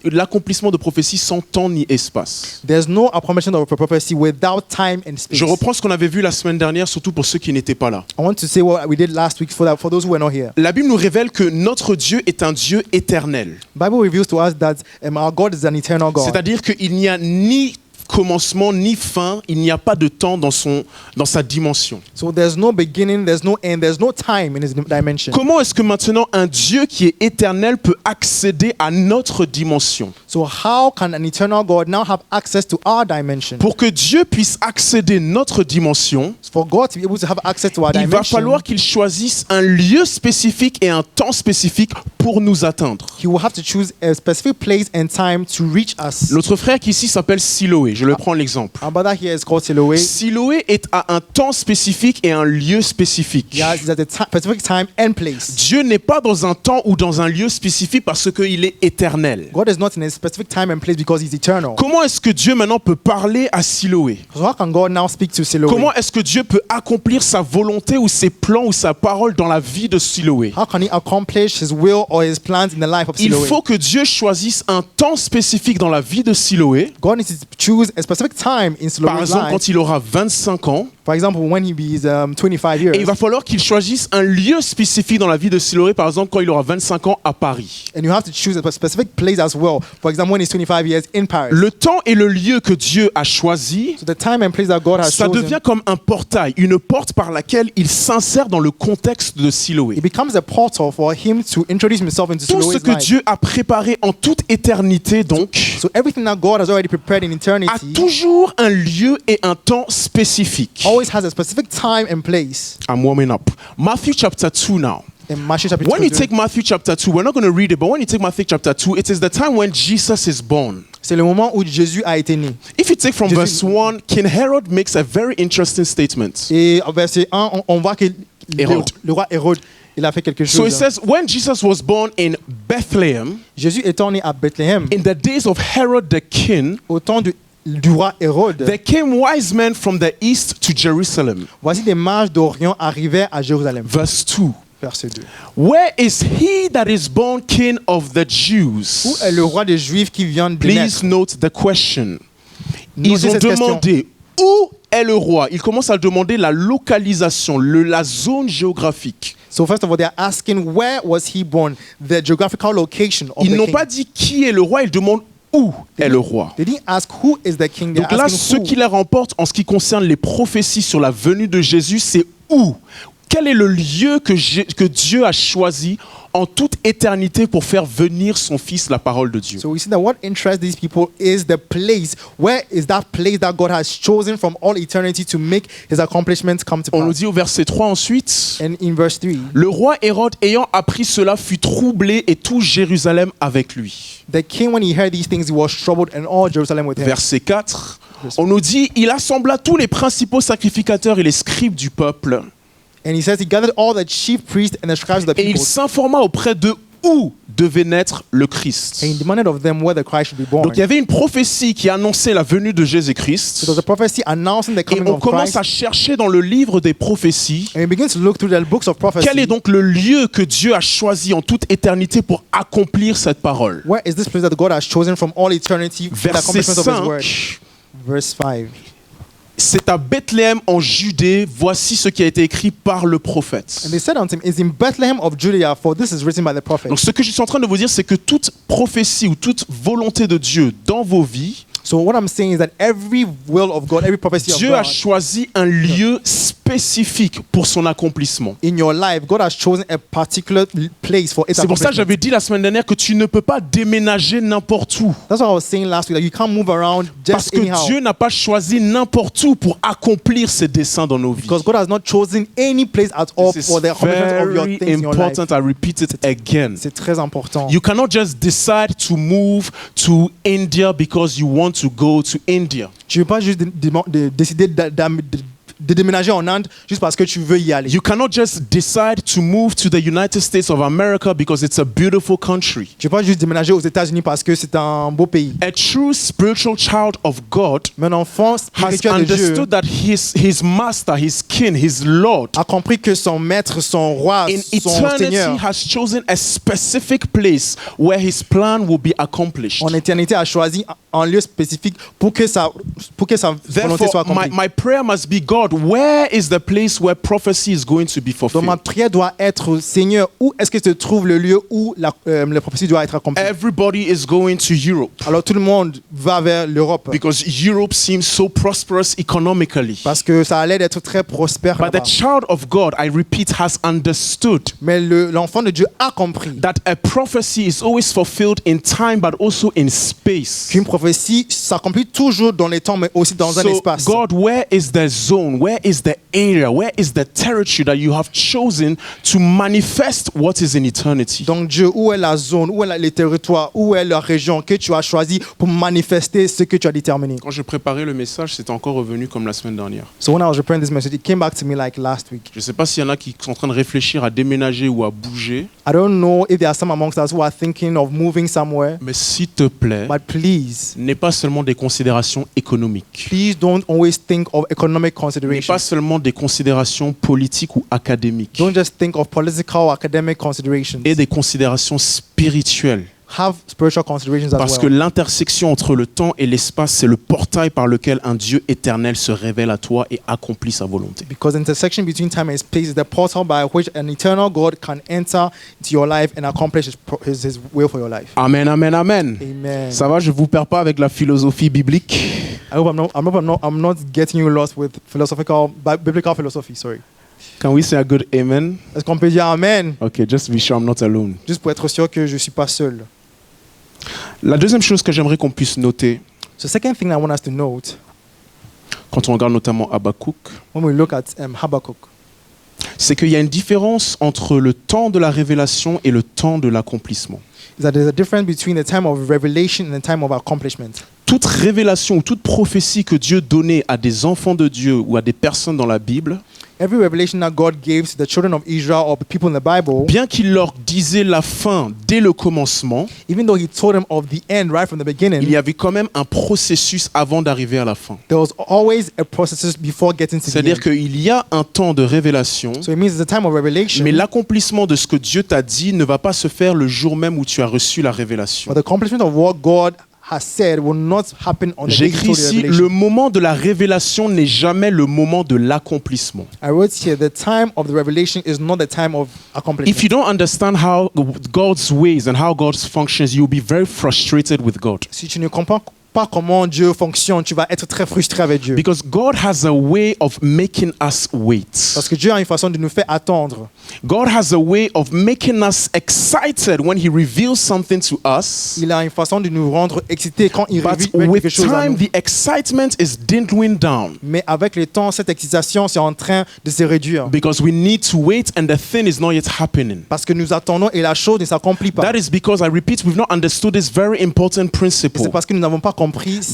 l'accomplissement de prophétie sans temps ni espace. There's no accomplishment of a prophecy without time and space. Je reprends ce qu'on avait vu la semaine dernière, surtout pour ceux qui n'étaient pas là. I want to say what we did last week for those who were not here. La Bible nous révèle que notre Dieu est un Dieu éternel. The Bible reveals to us that our God is an eternal God. C'est-à-dire qu'il n'y a ni commencement ni fin, il n'y a pas de temps dans sa dimension. So there's no beginning, there's no end, there's no time in his dimension. Comment est-ce que maintenant un Dieu qui est éternel peut accéder à notre dimension? So how can an eternal God now have access to our dimension? Pour que Dieu puisse accéder à notre dimension, For God to be able to have access to our il va dimension, falloir qu'il choisisse un lieu spécifique et un temps spécifique pour nous atteindre. he will have to choose a specific place and time to reach us. Notre frère qui ici s'appelle Siloé, je le prends l'exemple. Our brother here is called Siloé. Siloé est à un temps spécifique et un lieu spécifique. Yeah, it's at a specific time and place. Dieu n'est pas dans un temps ou dans un lieu spécifique parce qu'il est éternel. God is not in a specific time and place because he's eternal. Comment est-ce que Dieu maintenant peut parler à Siloé? So how can God now speak to Siloé? Comment est-ce que Dieu peut accomplir sa volonté ou ses plans ou sa parole dans la vie de Siloé? How can he accomplish his will or his plans in the life of Il Siloé? faut que Dieu choisisse un temps spécifique dans la vie de Siloé. God needs to choose a specific time in Par Siloé's exemple, life. quand il aura 25 ans, For example, when he is 25 years. et il va falloir qu'il choisisse un lieu spécifique dans la vie de Siloé, par exemple, quand il aura 25 ans à Paris. And you have to choose a specific place as well. For example, when he's 25 years in Paris. Le temps et le lieu que Dieu a choisi, So the time and place that God has ça chosen, devient comme un portail, une porte par laquelle il s'insère dans le contexte de Siloé. it becomes a portal for him to introduce himself into Tout ce Siloé's que life. Dieu a préparé en toute éternité, donc, So everything that God has already prepared in a eternity toujours un lieu et un temps spécifique. always has a specific time and place. I'm warming up. Matthew chapter 2 now. In Matthew chapter When you 2, take Matthew chapter 2, we're not going to read it, but when you take Matthew chapter 2, it is the time when Jesus is born. c'est le moment où Jésus a été né. If you take from Jésus- verse 1, King Herod makes a very interesting statement. Et au verset 1, on voit que Hérode. le roi Hérode, il a fait quelque So it chose. says, when Jesus was born in Bethlehem, Jésus étant né à Bethléem, in the days of Herod the king, au temps du roi Hérode, there came wise men from the east to Jerusalem. voici des mages d'Orient arrivaient à Jérusalem. Verse 2. Verset 2. Where is he that is born king of the Où Jews? est le roi des Juifs qui vient de Please naître? note the question. Notez Ils ont cette question. demandé où est le roi. Ils commencent à demander la localisation, la zone géographique. So first of all, they are asking where was he born, the geographical location of Ils the n'ont king. pas dit qui est le roi, ils demandent où est le roi. They didn't ask who is the king. They Donc are là, asking ce who. qui les remporte en ce qui concerne les prophéties sur la venue de Jésus, c'est où? Quel est le lieu que Dieu a choisi en toute éternité pour faire venir son Fils, la parole de Dieu? So we see that what interests these people is the place. Where is that place that God has chosen from all eternity to make his accomplishments come to On nous pass? dit au verset 3 ensuite, And in verse 3, le roi Hérode ayant appris cela fut troublé et tout Jérusalem avec lui. the king, when he heard these things, he was troubled, and all Jerusalem with him. Verset 4, on nous dit, il assembla tous les principaux sacrificateurs et les scribes du peuple And he says he gathered all the chief priests and the scribes of the et il people, s'informa auprès d'eux où devait naître le Christ. and he demanded of them where the Christ should be born. Donc il y avait une prophétie qui annonçait la venue de So Jésus-Christ there's a prophecy announcing the et coming on of commence Christ, à chercher dans le livre des prophéties and he begins to look through the books of prophecy. quel est donc le lieu que Dieu a choisi en toute éternité pour accomplir cette parole. Where is this place that God has chosen from all eternity for the Verset accomplishment of his word? 5, Verse 5. c'est à Bethléem en Judée, voici ce qui a été écrit par le prophète. And they said unto him, "Is in Bethlehem of Judea, for this is written by the prophet." Donc ce que je suis en train de vous dire, c'est que toute prophétie ou toute volonté de Dieu dans vos vies So what I'm saying is that every will of God, every prophecy of Dieu a God choisi un lieu spécifique pour son accomplissement. in your life, God has chosen a particular place for its C'est pour ça que accomplishment. j'avais dit la semaine dernière que tu ne peux pas déménager n'importe où. That's what I was saying last week, that you can't move around Parce just que anyhow. Dieu n'a pas choisi n'importe où pour accomplir ses desseins dans nos vies. Because God has not chosen any place at all This for the is accomplishment of your very things in your life. important. I repeat it again. C'est très important. You cannot just decide to move to India because you want to go to India. Tu ne peux pas juste décider de déménager en Inde juste parce que tu veux y aller. You cannot just decide to move to the United States of America because it's a beautiful country. Tu ne peux pas juste déménager aux États-Unis parce que c'est un beau pays. A true spiritual child of God Mais un enfant has spirituel de Dieu understood that his master, his king, his Lord a compris que son maître, son roi, in son eternity Seigneur has chosen a specific place where his plan will be accomplished. en éternité a choisi un lieu spécifique pour que sa volonté soit Therefore, accomplie. my prayer must be, God, where is the place where prophecy is going to be Donc ma fulfilled? prière doit être, Seigneur, où est-ce que se trouve le lieu où la prophétie doit être accomplie? Everybody is going to Europe Alors tout le monde va vers l'Europe because Europe seems so prosperous economically. parce que ça allait d'être très prospère. But the là-bas. child of God, I repeat, has understood Mais l'enfant de Dieu a compris that a prophecy is always fulfilled in time but also in space. qu'une prophétie s'accomplit toujours dans les temps, mais aussi dans un So, espace. God, where is the zone? Where is the area? Where is the territory that you have chosen to manifest what is in eternity? Donc Dieu, où est la zone, où est les territoires, où est la région que tu as choisi pour manifester ce que tu as déterminé? Quand je préparais le message, c'était encore revenu comme la semaine dernière. So when I was preparing this message, it came back to me like last week. Je ne sais pas s'il y en a qui sont en train de réfléchir à déménager ou à bouger, I don't know if there are some amongst us who are thinking of moving somewhere, mais s'il te plaît, but please, n'aie pas seulement des considérations économiques, please don't always think of economic n'aie considerations. pas seulement des considérations politiques ou académiques, Don't just think of political or academic considerations. et des considérations spirituelles. Have spiritual considerations as Parce que well. l'intersection entre le temps et l'espace, c'est le portail par lequel un Dieu éternel se révèle à toi et accomplit sa volonté. Because intersection between time and space is the portal by which an eternal God can enter into your life and accomplish his will for your life. Amen, amen, amen. Amen. Ça va, je ne vous perds pas avec la philosophie biblique. I hope I'm not getting you lost with biblical philosophy. Sorry. Can we say a good amen? Est-ce qu'on peut dire amen? Okay, just be sure I'm not alone. Juste pour être sûr que je ne suis pas seul. La deuxième chose que j'aimerais qu'on puisse noter, So second thing I want us to note quand on regarde notamment Habakkuk, when we look at Habakkuk, c'est qu'il y a une différence entre le temps de la révélation et le temps de l'accomplissement. is that there's a difference between the time of revelation and the time of accomplishment. Toute révélation ou toute prophétie que Dieu donnait à des enfants de Dieu ou à des personnes dans la Bible, Every revelation that God gave to the children of Israel or the people in the Bible, bien qu'il leur disait la fin dès le commencement, even though he told them of the end right from the beginning, il y avait quand même un processus avant d'arriver à la fin. there was always a process before getting to the C'est-à-dire end. qu'il y a un temps de révélation, So it means it's a time of revelation, mais l'accomplissement de ce que Dieu t'a dit ne va pas se faire le jour même où tu as reçu la révélation. but the accomplishment of what God has said will not happen on the day he J'écris told the ici, revelation. le moment de la révélation n'est jamais le moment de l'accomplissement. I wrote here, the time of the revelation is not the time of accomplishment. If you don't understand how God's ways and how God functions, you'll be very frustrated with God. Si tu ne comprends pas comment Dieu fonctionne, tu vas être très frustré avec Dieu. Because God has a way of making us wait. Parce que Dieu a une façon de nous faire attendre. God has a way of making us excited when He reveals something to us. Il a une façon de nous rendre excités quand il But révèle with quelque chose à time, nous. the excitement is dwindling down. Mais avec le temps, cette excitation, c'est en train de se réduire. Because we need to wait and the thing is not yet happening. Parce que nous attendons et la chose ne s'accomplit pas. That is because, I repeat, we've not understood this very important C'est principle. parce que nous n'avons pas compris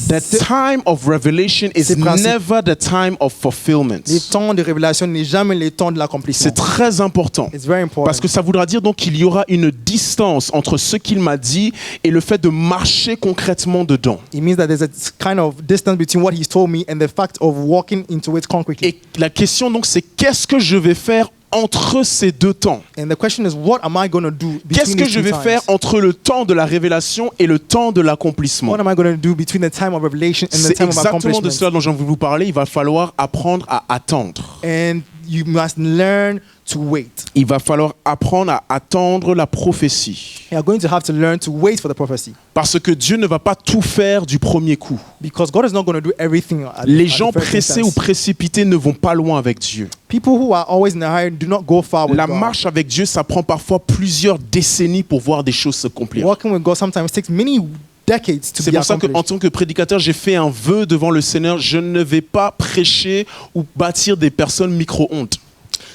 The time of revelation is ce principe. never the time of fulfillment. les temps de révélation n'est jamais le temps de l'accomplissement. C'est très important. It's very important. Parce que ça voudra dire donc qu'il y aura une distance entre ce qu'il m'a dit et le fait de marcher concrètement dedans. It means that there's a kind of distance between what he's told me and the fact of walking into it concretely. Et la question donc c'est qu'est-ce que je vais faire entre ces deux temps? And the question is, what am I going to do Qu'est-ce between que these je two vais times? faire entre le temps de la révélation et le temps de l'accomplissement? What am I going to do between the time of revelation and the C'est time of exactement de accomplishment? cela dont j'ai envie de vous parler. Il va falloir apprendre à attendre. And you must learn to wait. Il va falloir apprendre à attendre la prophétie. You are going to have to learn to wait for the prophecy. Parce que Dieu ne va pas tout faire du premier coup. Because God is not going to do everything at Les at gens the first pressés ou instance. précipités ne vont pas loin avec Dieu. People who are always in a hurry do not go far with La God. marche avec Dieu, ça prend parfois plusieurs décennies pour voir des choses s'accomplir. Walking with God sometimes takes many decades to C'est be pour ça qu'en accomplished. tant que prédicateur, j'ai fait un vœu devant le Seigneur. Je ne vais pas prêcher ou bâtir des personnes micro-ondes.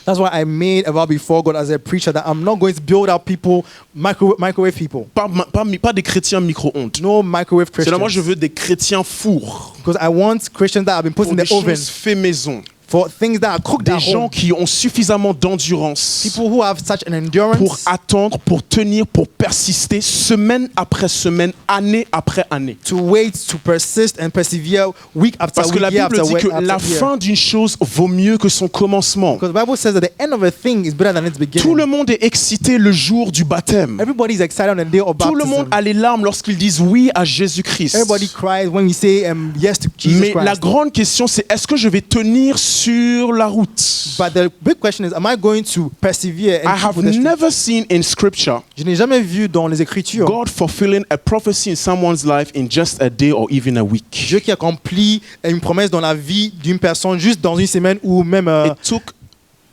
That's why I made a vow before God as a preacher that I'm not going to build up people, microwave people. Pas des chrétiens micro-ondes. No microwave C'est là, Christians. moi, je veux des chrétiens fours. Because I want Christians that have been put Pour in des the oven choses fait maison. for things that are cooked Des at gens home. qui ont suffisamment d'endurance People who have such an endurance pour attendre, pour tenir, pour persister, semaine après semaine, année après année. to wait, to persist and persevere week after Parce que week, la year Bible after dit week que after la year. fin d'une chose vaut mieux que son commencement. Because the Bible says that the end of a thing is better than its beginning. Tout le monde est excité le jour du baptême. Everybody is excited on the day of Tout le monde baptism. a les larmes lorsqu'ils disent oui à Jésus-Christ. Everybody cries when we say yes to Jesus Mais la Christ. grande question, c'est est-ce que je vais tenir sur la route? But the big question is, am I going to persevere I and keep have with the street? never seen in scripture Je n'ai jamais vu dans les Écritures God fulfilling a prophecy in someone's life in just a day or even a week. Dieu qui accomplit une promesse dans la vie d'une personne juste dans une semaine ou même It took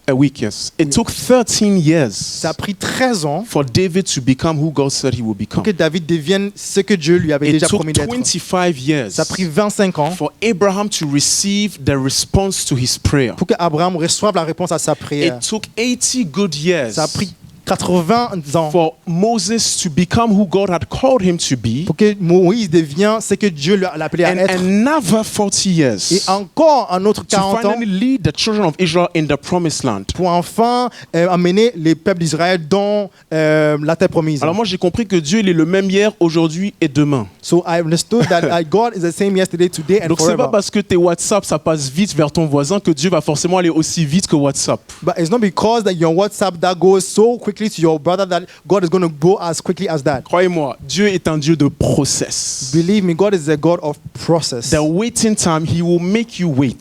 a week, yes. It took 13 years ça a pris 13 ans for David to become who God said he would pour become. que David devienne ce que Dieu lui avait It déjà took promis d'être. 25 years Ça a pris 25 ans for Abraham to receive the response to his prayer. pour qu'Abraham reçoive la réponse à sa prière. It took 80 good years Ça a pris 80 ans for Moses to become who God had called him to be, pour que Moïse devienne ce que Dieu l'a appelé à and être. another 40 Et years encore un autre to 40 ans finally lead the children of Israel in the promised land. pour enfin amener les peuples d'Israël dans la terre promise. Alors moi j'ai compris que Dieu il est le même hier, aujourd'hui et demain. So I understood that God is the same yesterday, today and Donc c'est pas forever. parce que tes WhatsApp ça passe vite vers ton voisin que Dieu va forcément aller aussi vite que WhatsApp. But it's not because that your WhatsApp that goes so quickly to your brother that God is going to go as quickly as that. Croyez-moi, Dieu est un Dieu de process. Believe me, God is a God of process. The waiting time, he will make you wait.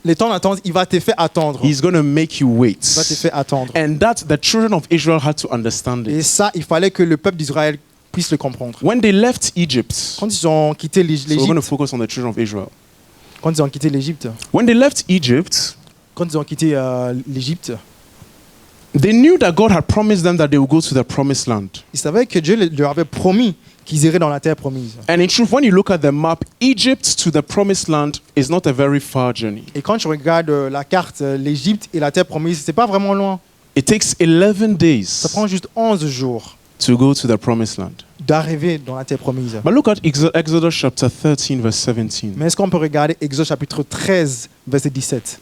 Les temps d'attente, il va te faire attendre. He's going to make you wait. Il va te faire attendre. And that the children of Israel had to understand Et it. ça, il fallait que le peuple d'Israël puisse le comprendre. When they left Egypt, Quand ils ont quitté so we're going to l'Égypte, focus on the children of Israel. quand ils ont quitté l'Égypte, When they left Egypt, quand ils ont quitté l'Égypte, they knew that God had promised them that they would go to the promised land. ils savaient que Dieu leur avait promis qu'ils iraient dans la terre promise. And in truth, when you look at the map, Egypt to the promised land is not a very far journey. Et quand tu regardes la carte, l'Égypte et la terre promise, c'est pas vraiment loin. It takes 11 Ça days prend juste 11 jours to go to the promised land. d'arriver dans la terre promise. But look at Exodus chapter 13, verse 17. Mais est-ce qu'on peut regarder Exode chapitre 13, verset 17?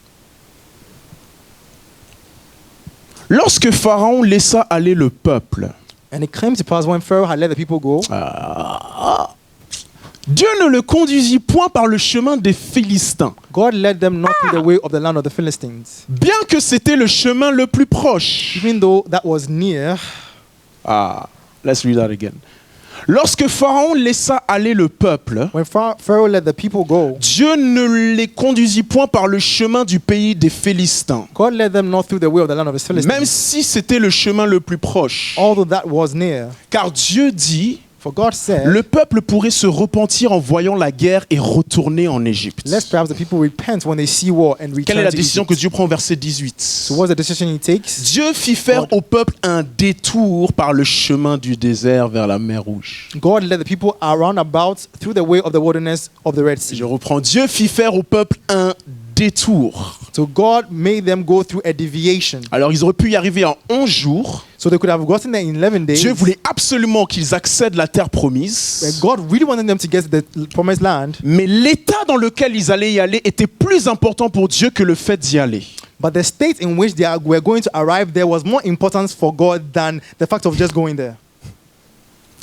Lorsque Pharaon laissa aller le peuple, And it came to pass when Pharaoh had let the people go, Dieu ne le conduisit point par le chemin des Philistins, God led them not through the way of the land of the Philistines. bien que c'était le chemin le plus proche. Even though that was near, Let's read that again. Lorsque Pharaon laissa aller le peuple, when Pharaoh let the people go, Dieu ne les conduisit point par le chemin du pays des Philistins, God led them not through the way of the land of the même Philistines, si c'était le chemin le plus proche. although that was near. Car Dieu dit, For God said, le peuple pourrait se repentir en voyant la guerre et retourner en Égypte. lest perhaps the people repent when they see war and Quelle return est la to décision Egypt. que Dieu prend au verset 18? So what's the decision he takes? Dieu fit faire au peuple un détour par le chemin du désert vers la mer Rouge. God led the people around about through the way of the wilderness of the Red Sea. Je reprends. Dieu fit faire au peuple un détour. So God made them go through a deviation. Alors ils auraient pu y arriver en 11 jours. So they could have gotten there in 11 days. Dieu voulait absolument qu'ils accèdent à la terre promise. And God really wanted them to get to the promised land. Mais l'état dans lequel ils allaient y aller était plus important pour Dieu que le fait d'y aller. But the state in which they were going to arrive there was more important for God than the fact of just going there.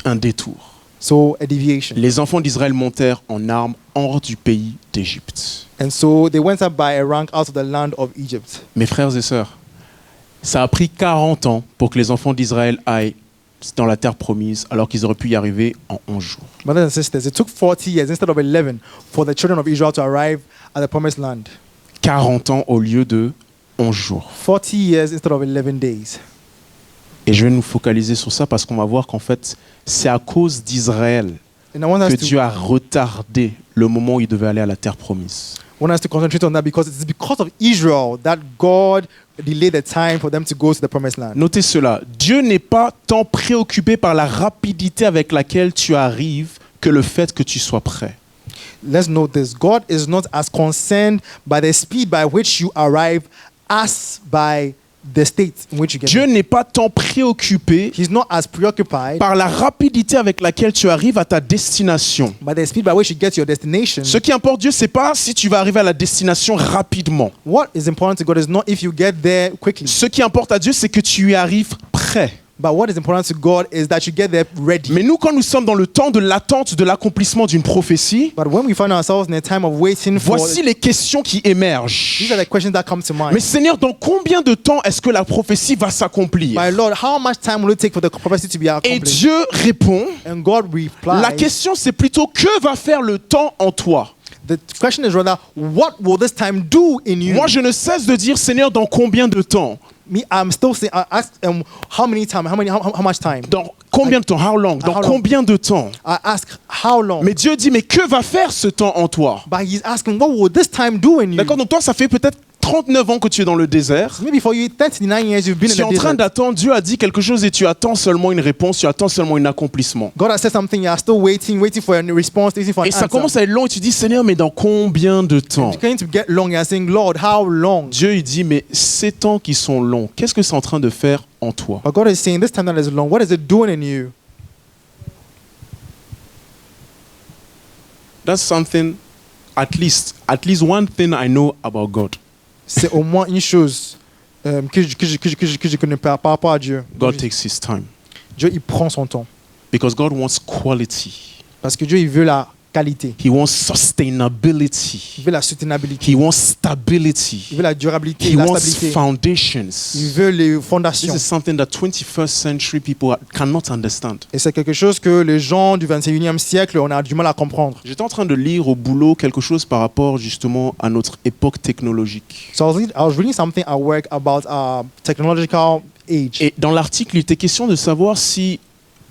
Un détour. So a deviation. Les enfants d'Israël montèrent en armes hors du pays d'Égypte. And so they went up by a rank out of the land of Egypt. Mes frères et sœurs, ça a pris 40 ans pour que les enfants d'Israël aillent dans la terre promise, alors qu'ils auraient pu y arriver en 11 jours. Brothers and sisters, it took 40 years instead of 11 for the children of Israel to arrive at the promised land. 40 ans au lieu de 11 jours. 40 years instead of 11 days. Et je vais nous focaliser sur ça parce qu'on va voir qu'en fait, c'est à cause d'Israël And I want que us, Dieu a retardé le moment où il devait aller à la terre promise. to concentrate on that because it's because of Israel that God delayed the time for them to go to the promised land. Notez cela, Dieu n'est pas tant préoccupé par la rapidité avec laquelle tu arrives que le fait que tu sois prêt. Let's note this. God is not as concerned by the speed by which you arrive as by the state in which you get Dieu there. n'est pas tant préoccupé He's not as preoccupied par la rapidité avec laquelle tu arrives à ta destination. by the speed by which you get to your destination. Ce qui importe Dieu, c'est pas si tu vas arriver à la destination rapidement. What is important to God is not if you get there quickly, Ce qui importe à Dieu, c'est que tu y arrives prêt. but what is important to God is that you get there ready. Mais nous, quand nous sommes dans le temps de l'attente de l'accomplissement d'une prophétie, But when we find ourselves in a time of waiting for, voici les questions qui émergent. these are the questions that come to mind. Mais Seigneur, dans combien de temps est-ce que la prophétie va s'accomplir? My Lord, how much time will it take for the prophecy to be Et accomplished? Dieu répond, And God replies, la question c'est plutôt que va faire le temps en toi? the question is rather, what will this time do in you? Moi, je ne cesse de dire, Seigneur, dans combien de temps? Me, I'm still saying, I ask how many time, how much time? Dans combien de temps? How long? Dans How long? combien de temps? I ask how long? Mais Dieu dit, mais que va faire ce temps en toi? But he's asking, what will this time do in you? D'accord, donc toi, ça fait peut-être 39 ans que tu es dans le désert. Maybe for you, 39 years you've been Tu es in en the train desert. d'attendre, Dieu a dit quelque chose et tu attends seulement une réponse, tu attends seulement un accomplissement. God has said something, you are still waiting for a response, waiting for an Et ça answer. commence à être long et tu dis, Seigneur, mais dans combien de temps? It's going to get long. You're saying, Lord, how long? Dieu, il dit, mais ces temps qui sont longs, qu'est-ce que c'est en train de faire en toi? But God is saying, this time that is long, what is it doing in you? That's something, at least one thing I know about God. C'est au moins une chose que je connais pas par rapport à Dieu. God takes his time. Dieu, il prend son temps. Because God wants quality. Parce que Dieu, il veut la qualité. He wants sustainability. Il veut la soutenabilité. He wants Il stability. veut la durabilité, He la wants stabilité. Il foundations. veut les This fondations. is something that 21st century people cannot understand. Et c'est quelque chose que les gens du 21e siècle, on a du mal à comprendre. J'étais en train de lire au boulot quelque chose par rapport justement à notre époque technologique. So I was reading something at work about technological age. Et dans l'article, il était question de savoir si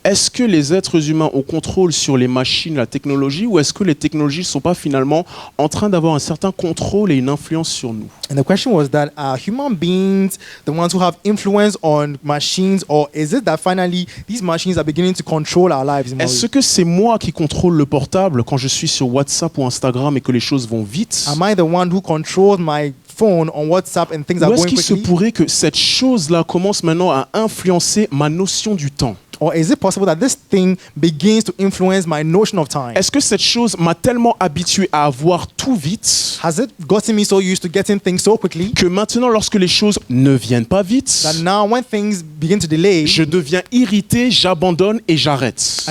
est-ce que les êtres humains ont contrôle sur les machines, la technologie, ou est-ce que les technologies ne sont pas finalement en train d'avoir un certain contrôle et une influence sur nous? And the question was that are human beings the ones who have influence on machines, or is it that finally these machines are beginning to control our lives? In Est-ce que c'est moi qui contrôle le portable quand je suis sur WhatsApp ou Instagram et que les choses vont vite? Am I the one who controls my phone on WhatsApp and things Ou are est-ce going qu'il se quickly? pourrait que cette chose-là commence maintenant à influencer ma notion du temps? Or is it possible that this thing begins to influence my notion of time? Est-ce que cette chose m'a tellement habitué à avoir tout vite Has it gotten me so used to getting things so quickly que maintenant, lorsque les choses ne viennent pas vite, that now when things begin to delay, je deviens irrité, j'abandonne et j'arrête?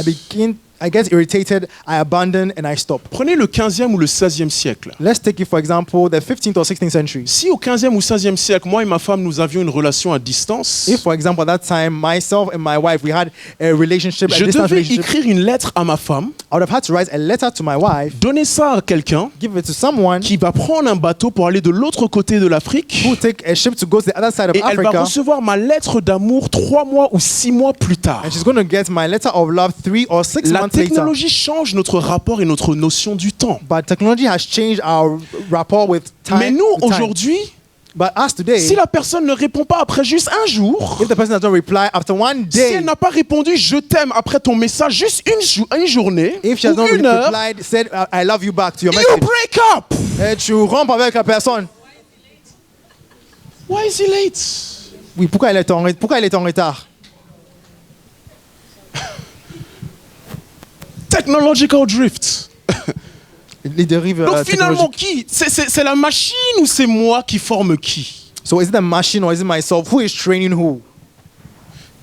I get irritated, I abandon, and I stop. Prenez le 15e ou le 16e siècle. Let's take it, for example, the 15th or 16th century. Si au 15e ou 16e siècle, moi et ma femme, nous avions une relation à distance, If, for example, at that time, myself and my wife, we had a relationship, a je distance devais relationship, écrire une lettre à ma femme, I would have had to write a letter to my wife, donner ça à quelqu'un give it to someone qui va prendre un bateau pour aller de l'autre côté de l'Afrique, who take a ship to go to the other side of et elle va Africa, recevoir ma lettre d'amour 3 mois ou 6 mois plus tard. and she's going to get my letter of love 3 or 6 La months later. technologie change notre rapport et notre notion du temps. But technology has changed our rapport with time. Mais nous, with time. But aujourd'hui, us today, si la personne ne répond pas après juste un jour, if the person doesn't reply after one si day, elle n'a pas répondu je t'aime après ton message juste une journée if she has ou not une heure, replied, said I love you back to your you message, break up. tu rompes avec la personne. Why is he late? Oui, pourquoi il est en retard? Technological drift. Les dérives Donc finalement, technologiques. qui c'est la machine ou c'est moi qui forme qui? So is it a machine or is it myself? Who is training who?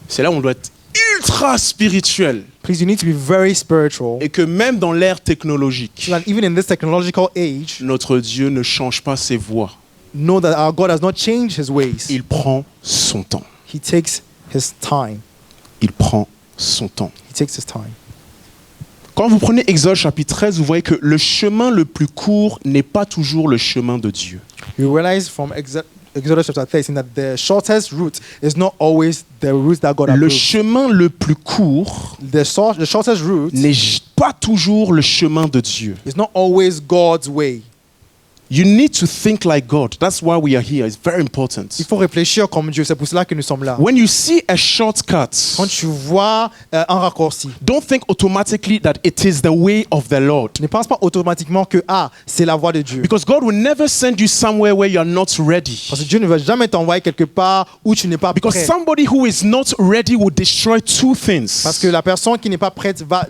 C'est là où on doit être ultra spirituel. Please, you need to be very spiritual. Et que même dans l'ère technologique, So that even in this technological age, notre Dieu ne change pas ses voies. know that our God has not changed his ways. Il prend son temps. He takes his time. Il prend son temps. He takes his time. Quand vous prenez Exode chapitre 13, vous voyez que le chemin le plus court n'est pas toujours le chemin de Dieu. You realize from Exodus chapter 13, that the shortest route is not always the route that God Le approved. chemin le plus court The shortest route n'est pas toujours le chemin de Dieu. is not always God's way. You need to think like God. That's why we are here. It's very important. Il faut réfléchir comme Dieu. C'est pour cela que nous sommes là. When you see a shortcut, Quand tu vois un raccourci, don't think automatically that it is the way of the Lord. ne pense pas automatiquement que c'est la voie de Dieu. Because God will never send you somewhere where you are not ready. Parce que Dieu ne va jamais t'envoyer quelque part où tu n'es pas Because prêt. somebody who is not ready will destroy two things. Parce que la personne qui n'est pas prête va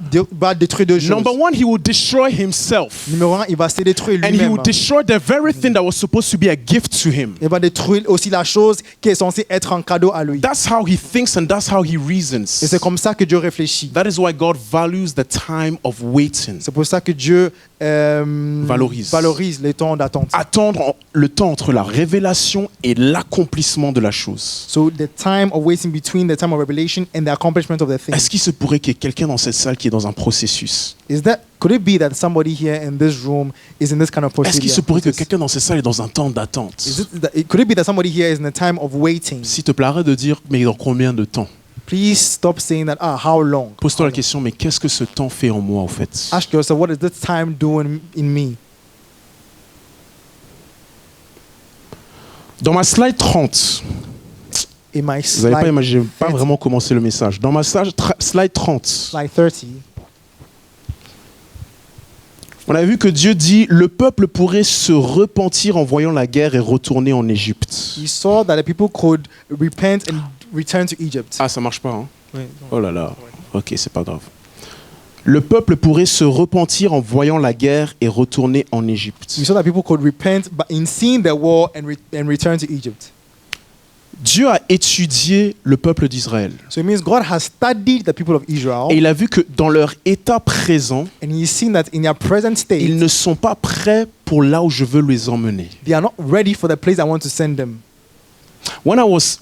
détruire deux choses. Number one, he will destroy himself. Numéro un, il va se détruire And he lui-même. will destroy the very thing that was supposed to be a gift to him. Il va détruire aussi la chose qui est censée être un cadeau à lui. That's how he thinks and that's how he Et reasons. c'est comme ça que Dieu réfléchit. That is why God values the time of waiting. C'est pour ça que Dieu valorise les temps d'attente. Attendre le temps entre la révélation et l'accomplissement de la chose. So the time of waiting between the time of revelation and the accomplishment of the thing. Est-ce qu'il se pourrait qu'il y ait quelqu'un dans cette salle qui est dans un processus? Could it be that somebody here in this room is in this kind of Est-ce qu'il se procedure? pourrait que quelqu'un dans cette salle est dans un temps d'attente? Could it be that somebody here is in a time of waiting? S'il te plairait de dire, mais dans combien de temps? Please stop saying that. How long? Pose-toi la question, mais qu'est-ce que ce temps fait en moi, au fait? Ask yourself, what is this time doing in me? Dans ma slide 30, In my vous n'avez pas slide, imaginé, pas vraiment commencé le message. Dans ma slide 30, slide 30, on a vu que Dieu dit, le peuple pourrait se repentir en voyant la guerre et retourner en Égypte. you saw that the people could repent and return to Egypt. Ah, ça marche pas, hein? Wait, Oh là là. Ok, c'est pas grave. Le peuple pourrait se repentir en voyant la guerre et retourner en Égypte. You saw that people could repent but in seeing the war and return to Egypt. Dieu a étudié le peuple d'Israël. So it means God has studied the people of Israel Et il a vu que dans leur état présent, and he's seen that in their present state, ils ne sont pas prêts pour là où je veux les emmener. they are not ready for the place I want to send them. When I was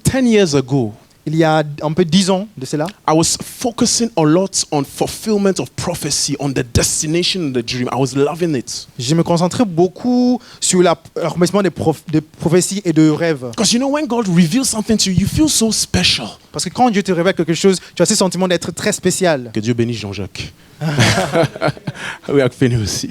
10 years ago, Il y a un peu 10 ans de cela, I was focusing a lot on fulfillment of prophecy, on the destination and the dream. I was loving it. je me concentrais beaucoup sur l'accomplissement des prophéties et de rêves. Because you know, when God reveals something to you, you feel so special. Parce que quand Dieu te révèle quelque chose, tu as ce sentiment d'être très spécial. Que Dieu bénisse Jean-Jacques. Oui, Akfeni aussi.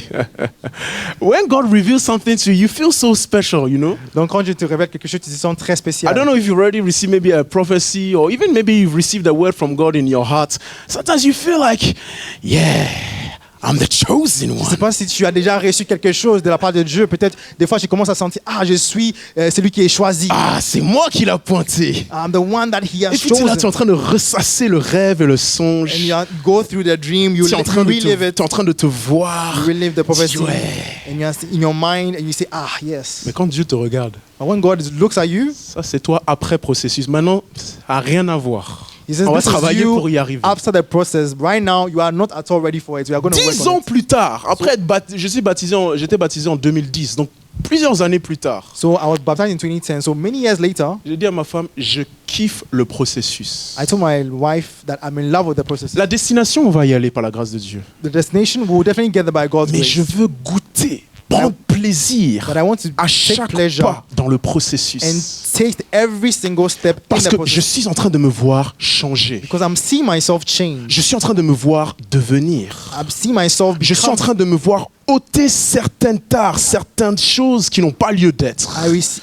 When God reveals something to you, you feel so special, you know? Donc quand Dieu te révèle quelque chose, tu te sens très I spécial. don't know if you've already received maybe a prophecy or even maybe you've received a word from God in your heart. Sometimes you feel like, yeah, I'm the chosen Je ne sais one. pas si tu as déjà reçu quelque chose de la part de Dieu. Peut-être des fois tu commences à sentir, je suis celui qui est choisi. Ah, c'est moi qui l'ai pointé. I'm the one that he has Et puis tu es là, tu es chosen. en train de ressasser le rêve et le And songe. you go through the dream, you Tu es en train de relive it, t'es en train de te voir. you relive the prophecy. Ouais. And you are in your mind and you say, yes. Mais quand Dieu te regarde, But when God looks at you, ça c'est toi après processus. Maintenant, ça n'a rien à voir. he says, On va this is travailler you pour y arriver. after the process. Right now, you are not at all ready for it. We are going to work 10 on ans it. plus tard, après j'étais baptisé en 2010, donc plusieurs années plus tard, So I was baptized in 2010. So many years later, j'ai dit à ma femme, je kiffe le processus. I told my wife that I'm in love with the process. La destination, on va y aller par la grâce de Dieu. The destination will definitely get there by God's Mais grace. je veux goûter, prendre plaisir But I want to à take chaque pleasure pas dans le and processus. taste every single step in Parce the que process. je suis en train de me voir changer. Because I'm seeing myself change. Je suis en train de me voir devenir. I'm seeing myself Je suis en become. train de me voir ôter certaines tares, certaines choses qui n'ont pas lieu d'être.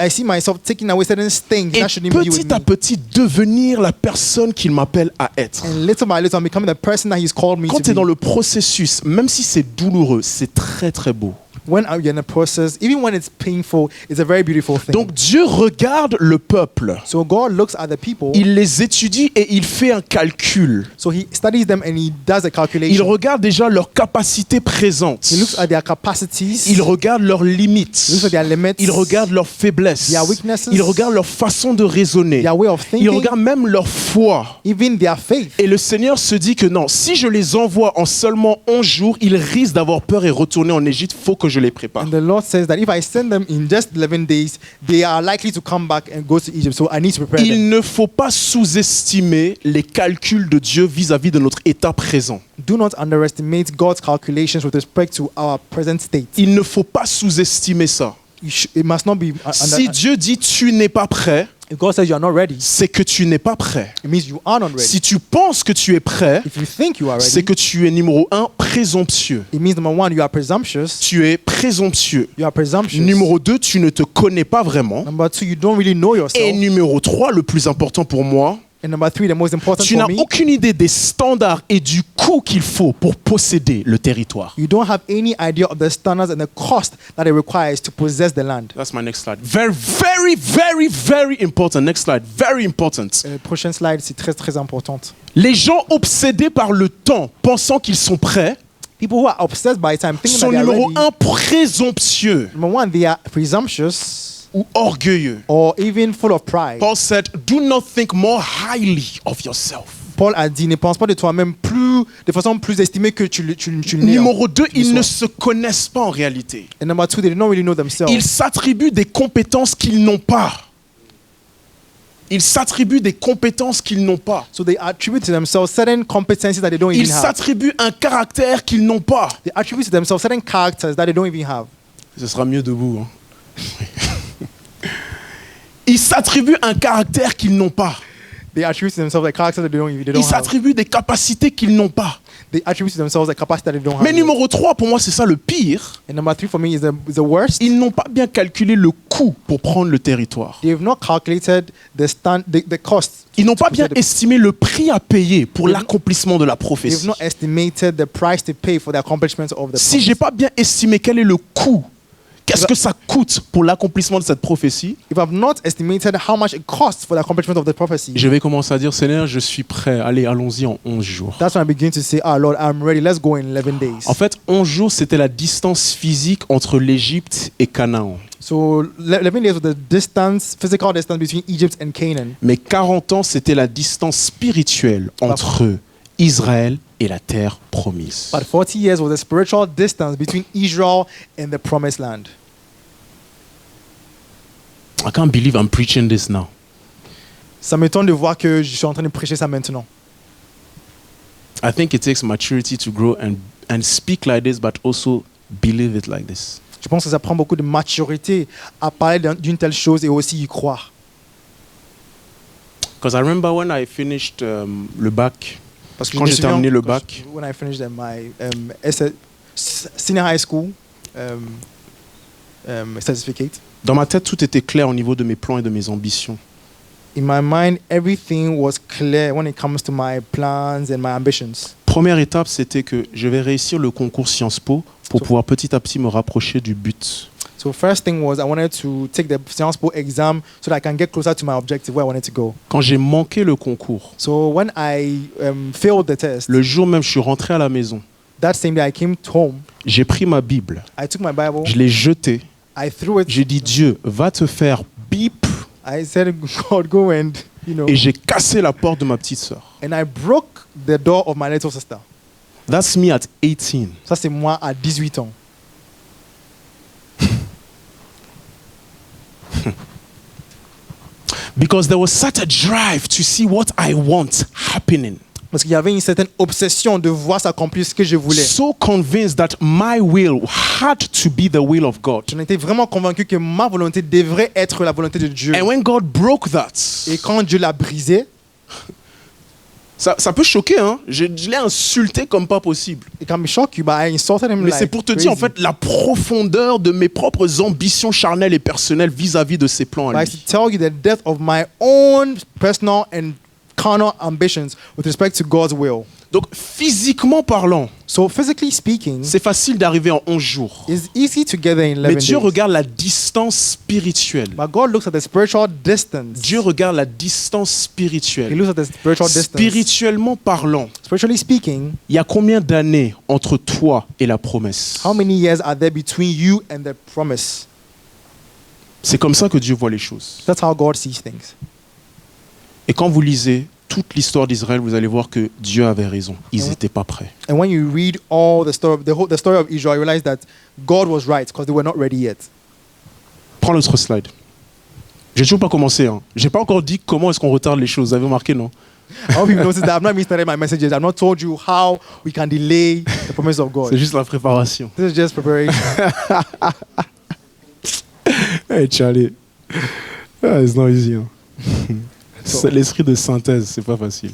I see myself taking away certain things Et that shouldn't be with petit à me. petit devenir la personne qu'il m'appelle à être. And little by little, I'm becoming the person that He's called me Quand to tu es be. dans le processus, même si c'est douloureux, c'est très très beau. When you're in a process, even when it's painful, it's a very beautiful thing. Donc Dieu regarde le peuple, So God looks at the people. il les étudie et il fait un calcul. So He studies them and He does a Il calculation. regarde déjà leurs capacités présentes. He looks at their capacities. Il regarde leurs limites. He looks at their limits. Il regarde leurs faiblesses. Their weaknesses. Il regarde leur façon de raisonner. Their way of Il thinking. regarde même leur foi. Even their faith. Et le Seigneur se dit que non, si je les envoie en seulement 11 jours, ils risquent d'avoir peur et retourner en Égypte. Il faut que je les prépare. And the Lord says that if I send them in just 11 days, they are likely to come back and go to Egypt. So I need to prepare them. Il ne faut pas sous-estimer les calculs de Dieu vis-à-vis de notre état présent. Do not underestimate God's calculations with respect to our present state. Il ne faut pas sous-estimer ça. It must not be. Si Dieu dit tu n'es pas prêt, If God says you are not ready, c'est que tu n'es pas prêt. it means you are not ready. Si tu penses que tu es prêt, If you think you are c'est ready, que tu es numéro 1, présomptueux. it means number one, you are presumptuous. Tu es présomptueux. You are presumptuous. Numéro 2, tu ne te connais pas vraiment. Number two, you don't really know Et yourself. numéro 3, le plus important pour moi, And number three, the most important tu for n'as me, aucune idée des standards et du coût qu'il faut pour posséder le territoire. you don't have any idea of the standards and the cost that it requires to possess the land. That's my next slide. Very, very, very, very important. Next slide. Very important. Prochaine slide, c'est très très importante. Les gens obsédés par le temps, pensant qu'ils sont prêts, People who are obsessed by time, thinking sont that they are numéro ready. 1 présomptueux Number one, they are presumptuous ou orgueilleux. or even full of pride. Paul said, do not think more highly of yourself. Paul a dit, ne pense pas de toi-même de façon plus estimée que tu l'es. Numéro 2, ils sois. ne se connaissent pas en réalité. And number two, they don't really know themselves. Ils s'attribuent des compétences qu'ils n'ont pas. Ils s'attribuent des compétences qu'ils n'ont pas. So they attribute to themselves certain competencies that they don't Ils even have. s'attribuent un caractère qu'ils n'ont pas. They attribute to themselves certain characters that they don't even have. Ce sera mieux debout. Ils s'attribuent un caractère qu'ils n'ont pas. They attribute to themselves the characters that they don't Ils have. s'attribuent des capacités qu'ils n'ont pas. They attribute to themselves the capacity that they don't Mais have. numéro 3, pour moi, c'est ça le pire. And number three for me is the worst. Ils n'ont pas bien calculé le coût pour prendre le territoire. They have not calculated the cost. Ils n'ont pas bien to the- estimé le prix à payer pour l'accomplissement de la They have prophétie. not estimated the price to pay for the accomplishment of the Si j'ai pas bien estimé quel est le coût, qu'est-ce que ça coûte pour l'accomplissement de cette prophétie, If I've not estimated how much it costs for the accomplishment of the prophecy, je vais commencer à dire, Seigneur, je suis prêt. Allez, allons-y en 11 jours. that's when I begin to say, Lord, I'm ready. Let's go in 11 days. En fait, 11 jours, c'était la distance physique entre l'Égypte et Canaan. So 11 days was the physical distance between Egypt and Canaan. Mais 40 ans, c'était la distance spirituelle entre Israël et la terre promise. But 40 years was the spiritual distance between Israel and the promised land. I can't believe I'm preaching this now. Ça m'étonne de voir que je suis en train de prêcher ça maintenant. I think it takes maturity to grow and speak like this, but also believe it like this. Je pense que ça prend beaucoup de maturité à parler d'une telle chose et aussi y croire. Because I remember when I finished le bac, Parce quand j'ai terminé le bac, when I finished my senior high school certificate, dans ma tête, tout était clair au niveau de mes plans et de mes ambitions. in my mind, everything was clear when it comes to my plans and my ambitions. Première étape, c'était que je vais réussir le concours Sciences Po pour pouvoir petit à petit me rapprocher du but. So first thing was I wanted to take the Sciences Po exam so that I can get closer to my objective where I wanted to go. Quand j'ai manqué le concours, So when I failed the test, le jour même, je suis rentré à la maison. that same day I came home, J'ai pris ma Bible, I took my Bible, je l'ai jetée. I threw it, J'ai dit, Dieu, va te faire bip. I said, God, go and, Et j'ai cassé la porte de ma petite sœur. and I broke the door of my little sister. That's me at 18. Ça, c'est moi à 18 ans. Because there was such a drive to see what I want happening. Parce qu'il y avait une certaine obsession de voir s'accomplir ce que je voulais. So convinced that my will had to be the will of God. J'en étais vraiment convaincu que ma volonté devrait être la volonté de Dieu. And when God broke that, Et quand Dieu l'a brisé, ça peut choquer, hein? Je l'ai insulté comme pas possible. it can be shock you, but I insulted him Mais like c'est pour te dire en crazy. fait la profondeur de mes propres ambitions charnelles et personnelles vis-à-vis de ses plans à But I lui. tell you the depth of my own personal and carnal ambitions with respect to God's will. Donc physiquement parlant, So physically speaking, c'est facile d'arriver en 11 jours. it's easy to get there in 11 Mais Dieu days. regarde la distance spirituelle. But God looks at the spiritual distance. Dieu regarde la distance He spirituelle. looks at the spiritual distance. Spirituellement parlant, Spiritually speaking, il y a combien d'années entre toi et la promesse? how many years are there between you and the promise? C'est comme ça que Dieu voit les choses. That's how God sees things. Et quand vous lisez toute l'histoire d'Israël, vous allez voir que Dieu avait raison. Ils Mhm. n'étaient pas prêts. And when you read all the story of Israel, you realize that God was right because they were not ready yet. Prends l'autre slide. J'ai toujours pas commencé. Hein. J'ai pas encore dit comment est-ce qu'on retarde les choses. Vous avez remarqué, non? I hope you noticed that I've not even started my messages. I've not told you how we can delay the promise of God. C'est juste la préparation. This is just preparation. Hey, Charlie. Ah, it's not easy. Hein. C'est l'esprit de synthèse, c'est pas facile.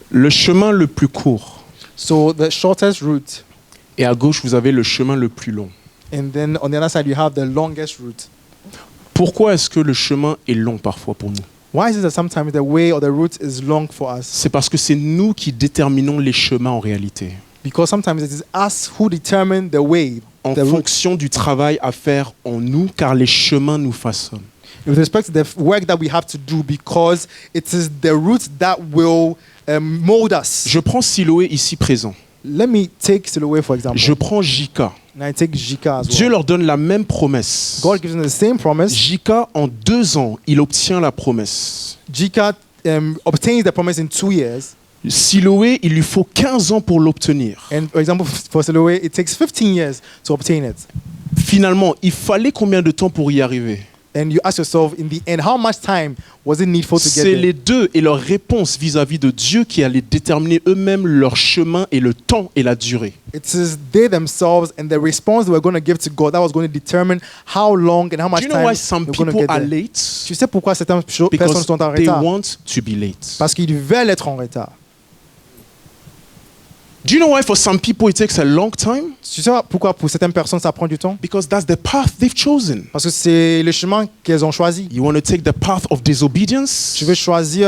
Le chemin le plus court. So the shortest route, Et à gauche, vous avez le chemin le plus long. and then on the other side you have the longest route. Pourquoi est-ce que le chemin est long parfois pour nous? Why is it that sometimes the way or the route is long for us? C'est parce que c'est nous qui déterminons les chemins en réalité, Because sometimes it is us who determine the way, en the route, fonction du travail à faire en nous, car les chemins nous façonnent. with respect to the work that we have to do, because it is the route that will mold us. Je prends Siloé ici présent. Let me take Siloé for example. Je prends Jika. And I take Jika as Dieu well. leur donne la même promesse. God gives them the same promise. Jika, en 2 ans, il obtient la promesse. Jika obtains the promise in 2 years. Siloé, il lui faut 15 ans pour l'obtenir. And for example, for Siloé, it takes 15 years to obtain it. Finalement, il fallait combien de temps pour y arriver? And you ask yourself, in the end, how much time was it needful to get C'est there? les deux et leur réponse vis-à-vis de Dieu qui allaient déterminer eux-mêmes leur chemin et le temps et la durée. It is they themselves and the response they were going to give to God that was going to determine how long and how Do much you know time why some they're going to people get are there. late? Tu sais pourquoi certaines personnes Because sont en they retard? want to be late. Parce qu'ils veulent être en retard. Do you know why for some people it takes a long time? Tu sais pourquoi pour certaines personnes ça prend du temps? Because that's the path they've chosen. Parce que c'est le chemin qu'elles ont choisi. You want to take the path of disobedience? Tu veux choisir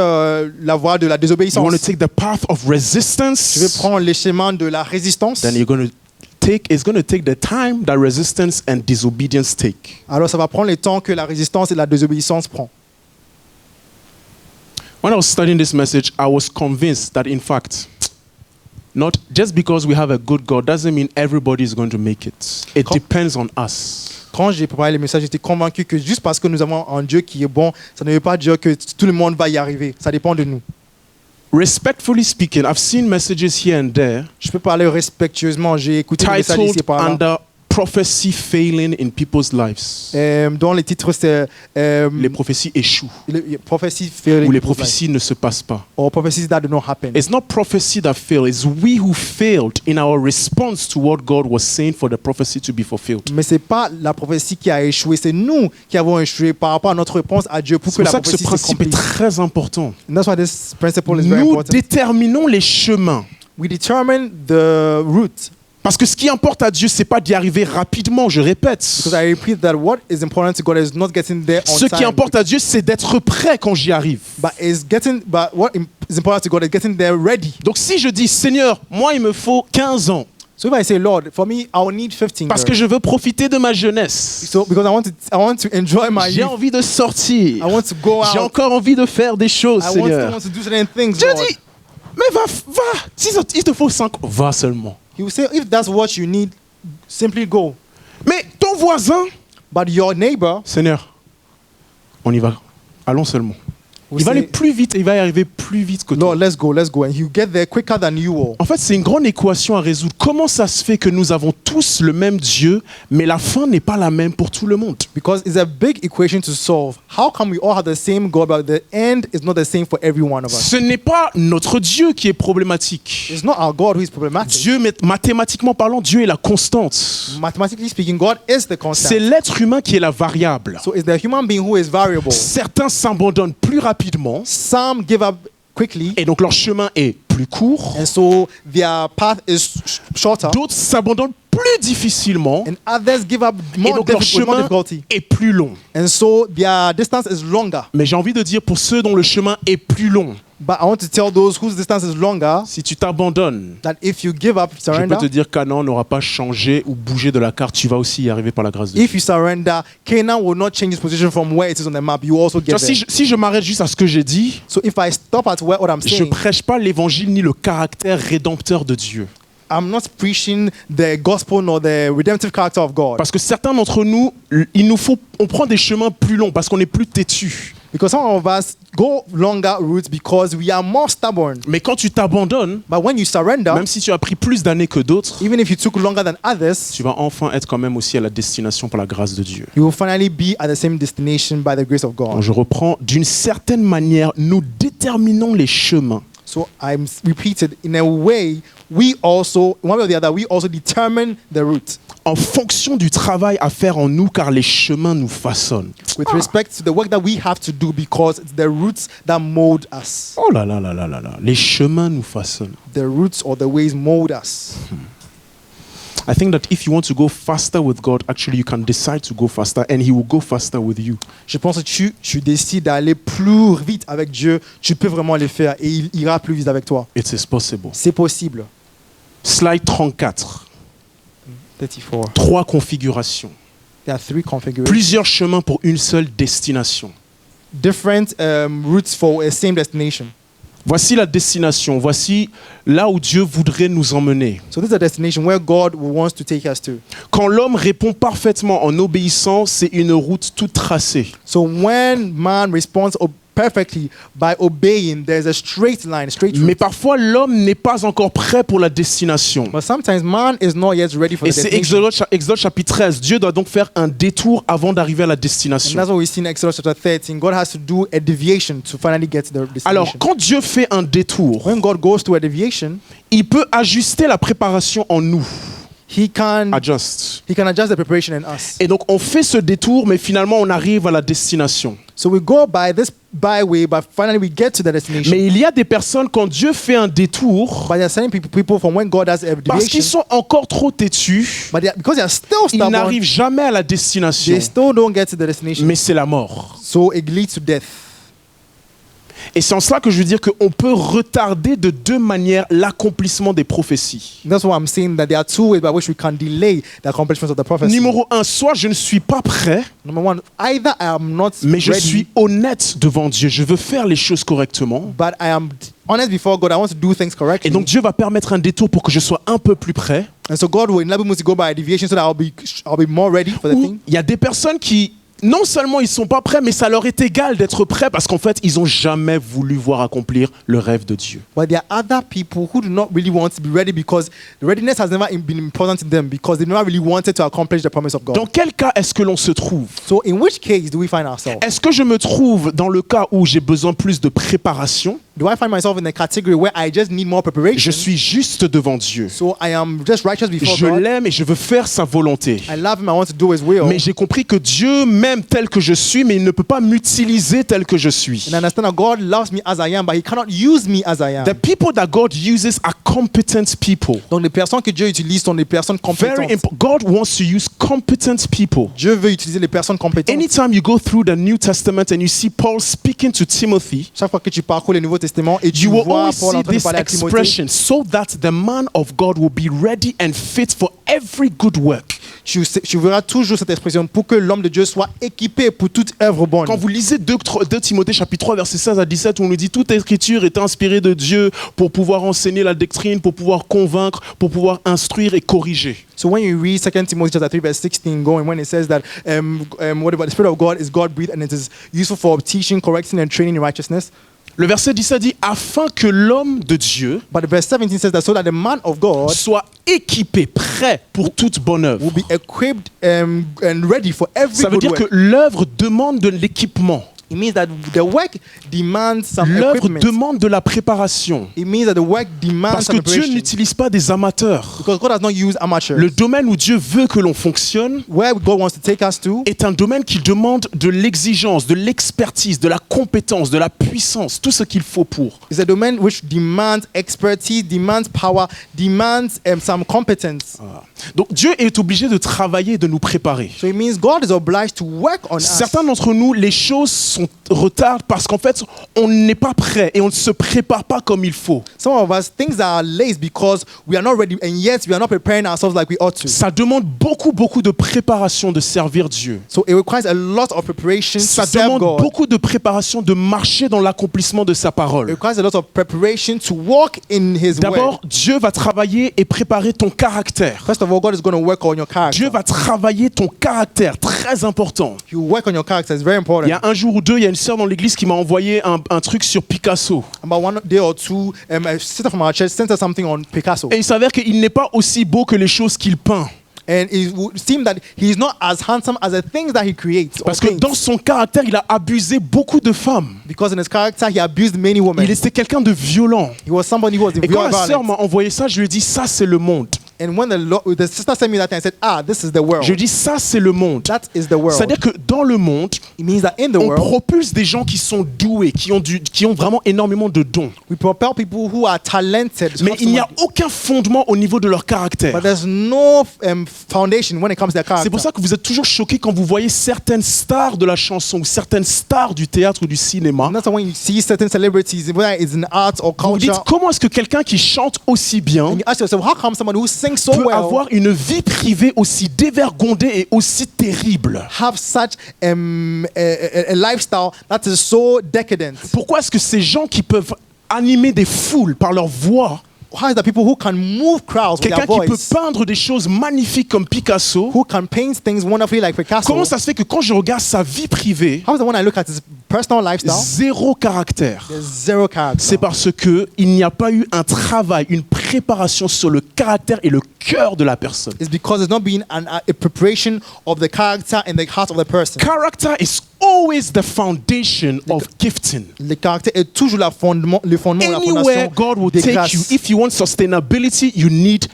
la voie de la You désobéissance. want to take the path of Tu veux resistance? prendre les chemins de la résistance. Then it's going to take the time that resistance and disobedience take. Alors ça va prendre le temps que la résistance et la désobéissance prend. When I was studying this message, I was convinced that in fact, not just because we have a good God doesn't mean everybody is going to make it. It depends on us. Quand j'ai préparé le message, j'étais convaincu que juste parce que nous avons un Dieu qui est bon, ça ne veut pas dire que tout le monde va y arriver. Ça dépend de nous. Respectfully speaking, I've seen messages here and there Je peux parler respectueusement. J'ai écouté le message ici et titled par là. under prophecy failing in people's lives. Dont les titres c'est Les prophéties échouent prophecy failing ou les prophéties ne se passent pas. or prophecies that do not happen. It's not prophecy that failed, it's we who failed in our response to what God was saying for the prophecy to be fulfilled. Mais c'est pas la prophétie qui a échoué, c'est nous qui avons échoué par rapport à notre réponse à Dieu pour C'est que pour la ça que ce prophétie principe est s'accomplisse. très important. And that's why this principle is very Nous important. déterminons les chemins. We determine the route. Parce que ce qui importe à Dieu, c'est pas d'y arriver rapidement, je répète. Because I repeat that what is important to God is not getting there on Ce time. qui importe à Dieu, c'est d'être prêt quand j'y arrive. But what is important to God is getting there ready. Donc si je dis, Seigneur, moi il me faut 15 ans, So if I say, Lord, for me, I will need 15 parce que years. je veux profiter de ma jeunesse. So because I want to enjoy my J'ai youth. envie de sortir. I want to go J'ai out. encore envie de faire des choses, I Seigneur. want to do certain things, Dieu Lord. dit, mais va. Si il te faut 5 ans, va seulement. He will say, if that's what you need, simply go. Mais ton voisin, But your neighbor Seigneur, on y va. Allons seulement. will Il va aller say, plus vite et il va y arriver plus vite que toi. Lord, let's go. And he'll get there quicker than you will. En fait, c'est une grande équation à résoudre. Comment ça se fait que nous avons tous le même Dieu, mais la fin n'est pas la même pour tout le monde? Because it's a big equation to solve. How come we all have the same God, but the end is not the same for every one of us? Ce n'est pas notre Dieu qui est problématique. It's not our God who is problematic. Dieu, mathématiquement parlant, Dieu est la constante. Mathematically speaking, God is the C'est constant. l'être humain qui est la variable. So it's the human being who is variable. Certains s'abandonnent plus rapidement Some give up quickly, et donc leur chemin est plus court. and so their path is shorter. D'autres s'abandonnent plus difficilement And others give up et more donc leur with more chemin difficulty. est plus long. And so their distance is longer. Mais j'ai envie de dire pour ceux dont le chemin est plus long, But I want to tell those whose distance is longer si tu t'abandonnes, that if you give up, je surrender, peux te dire qu'Canaan n'aura pas changé ou bougé de la carte. Tu vas aussi y arriver par la grâce de Dieu. if you surrender, Canaan will not change its position from where it is on the map. You also Tu vois, get there. si je m'arrête juste à ce que j'ai dit, So if I stop at what I'm je saying, prêche pas l'évangile ni le caractère rédempteur de Dieu. I'm not preaching the gospel nor the redemptive character of God. Parce que certains d'entre nous, on prend des chemins plus longs parce qu'on est plus têtu. Because some of us go longer routes because we are more stubborn. Mais quand tu t'abandonnes, But when you surrender, même si tu as pris plus d'années que d'autres, even if you took longer than others, tu vas enfin être quand même aussi à la destination par la grâce de Dieu. you will finally be at the same destination by the grace of Donc God. je reprends, d'une certaine manière, nous déterminons les chemins. So I'm repeated, in a way, we also, one way or the other, we also determine the route. en fonction du travail à faire en nous, car les chemins nous façonnent. With respect to the work that we have to do, because it's the roots that mold us. Oh là là là là là là, les chemins nous façonnent. The roots or the ways mold us. I think that if you want to go faster with God, actually you can decide to go faster and He will go faster with you. Je pense que tu décides d'aller plus vite avec Dieu, tu peux vraiment le faire et il ira plus vite avec toi. It is possible. C'est possible. Slide 34. 34. 3 configurations. There are 3 configurations. Plusieurs chemins pour une seule destination. Different routes for a same destination. Voici la destination. Voici là où Dieu voudrait nous emmener. So this is a destination where God wants to take us to. Quand l'homme répond parfaitement en obéissant, c'est une route toute tracée. So when man responds perfectly by obeying, there's a straight line, straight route. Mais parfois, l'homme n'est pas encore prêt pour la destination. But sometimes man is not yet ready for Et the c'est destination. Exode chapitre 13. Dieu doit donc faire un détour avant d'arriver à la And destination. that's what we see in Exodus chapter 13. God has to do a deviation to finally get to the destination. Alors, quand Dieu fait un détour, When God goes to a deviation, il peut ajuster la préparation en nous. he can Adjust. adjust the preparation in us. Et donc, on fait ce détour, mais finalement, on arrive à la destination. So we go by this byway, but finally we get to the destination. Mais il y a des personnes, quand Dieu fait un détour, But there are certain people from when God has a parce qu'ils deviation, sont encore trop têtus, but because they are still ils stubborn, n'arrivent jamais à la destination. they still don't get to the destination. Mais c'est la mort. So it leads to death. Et c'est en cela que je veux dire qu'on peut retarder de 2 manières l'accomplissement des prophéties. That's why I'm saying that there are 2 ways by which we can delay the accomplishment of the prophecy. Numéro 1, soit je ne suis pas prêt, Number 1, either I am not mais je ready, suis honnête devant Dieu. Je veux faire les choses correctement. but I am honest before God. I want to do things correctly. Et donc Dieu va permettre un détour pour que je sois un peu plus prêt. And so God will enable me to go by a deviation so that I'll be more ready for the Ou thing. il y a des personnes qui, non seulement ils sont pas prêts, mais ça leur est égal d'être prêts parce qu'en fait, ils ont jamais voulu voir accomplir le rêve de Dieu. But there are other people who do not really want to be ready because the readiness has never been important to them because they never really wanted to accomplish the promise of God. Dans quel cas est-ce que l'on se trouve? So in which case do we find ourselves? Est-ce que je me trouve dans le cas où j'ai besoin plus de préparation? Do I find myself in a category where I just need more preparation? Je suis juste devant Dieu. So I am just righteous before Je God. l'aime et je veux faire sa volonté. I love him, I want to do his will. Mais j'ai compris que Dieu m'aime tel que je suis, mais il ne peut pas m'utiliser tel que je suis. And I understand that God loves me as I am, but he cannot use me as I am. The people that God uses are competent people. Donc les personnes que Dieu utilise sont des personnes compétentes. God wants to use competent people. Dieu veut utiliser les personnes compétentes. Anytime you go through the New Testament and you see Paul speaking to Timothy, Chaque fois que tu parcours le Nouveau Testament et tu you will vois always Paul see en train de this parler à Timothée, expression, so that the man of God will be ready and fit for every good work. tu verras toujours cette expression pour que l'homme de Dieu soit équipé pour toute œuvre bonne. Quand vous lisez 2 Timothée chapitre 3 verset 16 à 17 où on nous dit toute écriture est inspirée de Dieu pour pouvoir enseigner la doctrine, pour pouvoir convaincre, pour pouvoir instruire et corriger. So when you read 2 Timothy chapter 3 verse 16 going, when it says that what about the Spirit of God is God-breathed and it is useful for teaching, correcting and training in righteousness. Le verset 17 dit afin que l'homme de Dieu But the verse 17 says that so that the man of God soit équipé, prêt pour toute bonne œuvre. will be equipped and ready for every Ça veut good dire work. que l'œuvre demande de l'équipement. It means that the work demands some L'œuvre equipment. demande de la préparation. It means that the work demands Parce some que Dieu preparation. n'utilise pas des amateurs. Because God has not used amateurs. Le domaine où Dieu veut que l'on fonctionne Where God wants to take us to est un domaine qui demande de l'exigence, de l'expertise, de la compétence, de la puissance, tout ce qu'il faut pour. is a domain which demands expertise, demands power, demands some competence. Donc Dieu est obligé de travailler et de nous préparer. So it means God is obliged to work on us. Certains d'entre nous, les choses sont retardées parce qu'en fait, on n'est pas prêt et on ne se prépare pas comme il faut. Some of us, things are late because we are not ready and yet we are not preparing ourselves like we ought to. Ça demande beaucoup de préparation de servir Dieu. So it requires a lot of preparation Ça to serve demande God. beaucoup de préparation de marcher dans l'accomplissement de sa It parole. requires a lot of preparation to walk in His D'abord, word. Dieu va travailler et préparer ton caractère. First of all, God is going to work on your character. Dieu va travailler ton caractère, très important. He will work on your character. It's very important. Il y a un jour ou deux, il y a une sœur dans l'église qui m'a envoyé un truc sur Picasso. About one day or two, a sister from our church sent us something on Picasso. Et il s'avère qu'il n'est pas aussi beau que les choses qu'il peint. And it would seem that he is not as handsome as the things that he creates. Or Parce que paints. dans son caractère, il a abusé beaucoup de femmes. Because in his character, he abused many women. Il était quelqu'un de violent. He was somebody who was Et quand very la sœur violent. m'a envoyé ça, je lui ai dit, ça c'est le monde. And when the sister sent me that, I said, this is the world. Je dis, ça, c'est le monde. That is the world. C'est-à-dire que dans le monde, It means that in the on world, propulse des gens qui sont doués, qui ont vraiment énormément de dons. we propel people who are talented. Mais il n'y a aucun fondement au niveau de leur caractère. But there's no foundation when it comes to their character. C'est pour ça que vous êtes toujours choqués quand vous voyez certaines stars de la chanson ou certaines stars du théâtre ou du cinéma. And that's why when you see certain celebrities, whether it's in art or Vous vous dites, culture, comment est-ce que quelqu'un qui chante aussi bien and you ask yourself, how come someone who sings so peut well avoir une vie privée aussi dévergondée et aussi terrible? have such a lifestyle that is so decadent? Pourquoi est-ce que ces gens qui peuvent animer des foules par leur voix, How is the people who can move crowds with quelqu'un their qui peut voice, peindre des choses magnifiques comme Picasso, who can paint things wonderfully like Picasso? comment ça se fait que quand je regarde sa vie privée, How is it when I look at his personal lifestyle, zéro caractère? there's zero character? C'est parce que il n'y a pas eu un travail, une préparation sur le caractère et le cœur de la personne. It's because there's not been a preparation of the character and the heart of the person. Character is always the foundation of gifting. Le caractère est toujours le fondement, la Anywhere fondation God will des take grâces. you, if you want sustainability, you need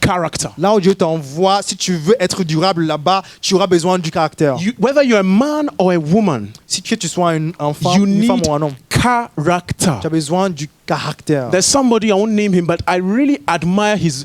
character. Là où Dieu t'envoie, si tu veux être durable là-bas, tu auras besoin du caractère. Whether you're a man or a woman, Si tu sois un enfant, you une femme need ou un homme, character. tu as besoin du caractère. There's somebody, I won't name him, but I really admire his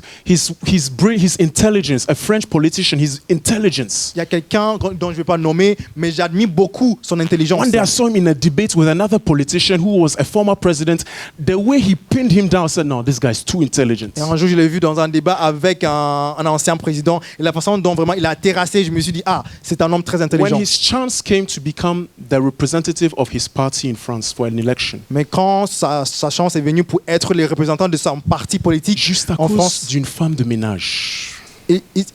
intelligence, a French politician, his intelligence. Il y a quelqu'un dont je ne vais pas nommer, mais j'admire beaucoup son intelligence. One day I saw him in a debate with another politician who was a former president. The way he pinned him down, I said, no, this guy's too intelligent. Et un jour, je l'ai vu dans un débat avec un ancien président. Et la façon dont vraiment il a terrassé, je me suis dit, c'est un homme très intelligent. When his chance came to become the representative of his party in France for an election, Mais quand sa chance est venue pour être le représentant de son parti politique juste à en cause France, d'une femme de ménage.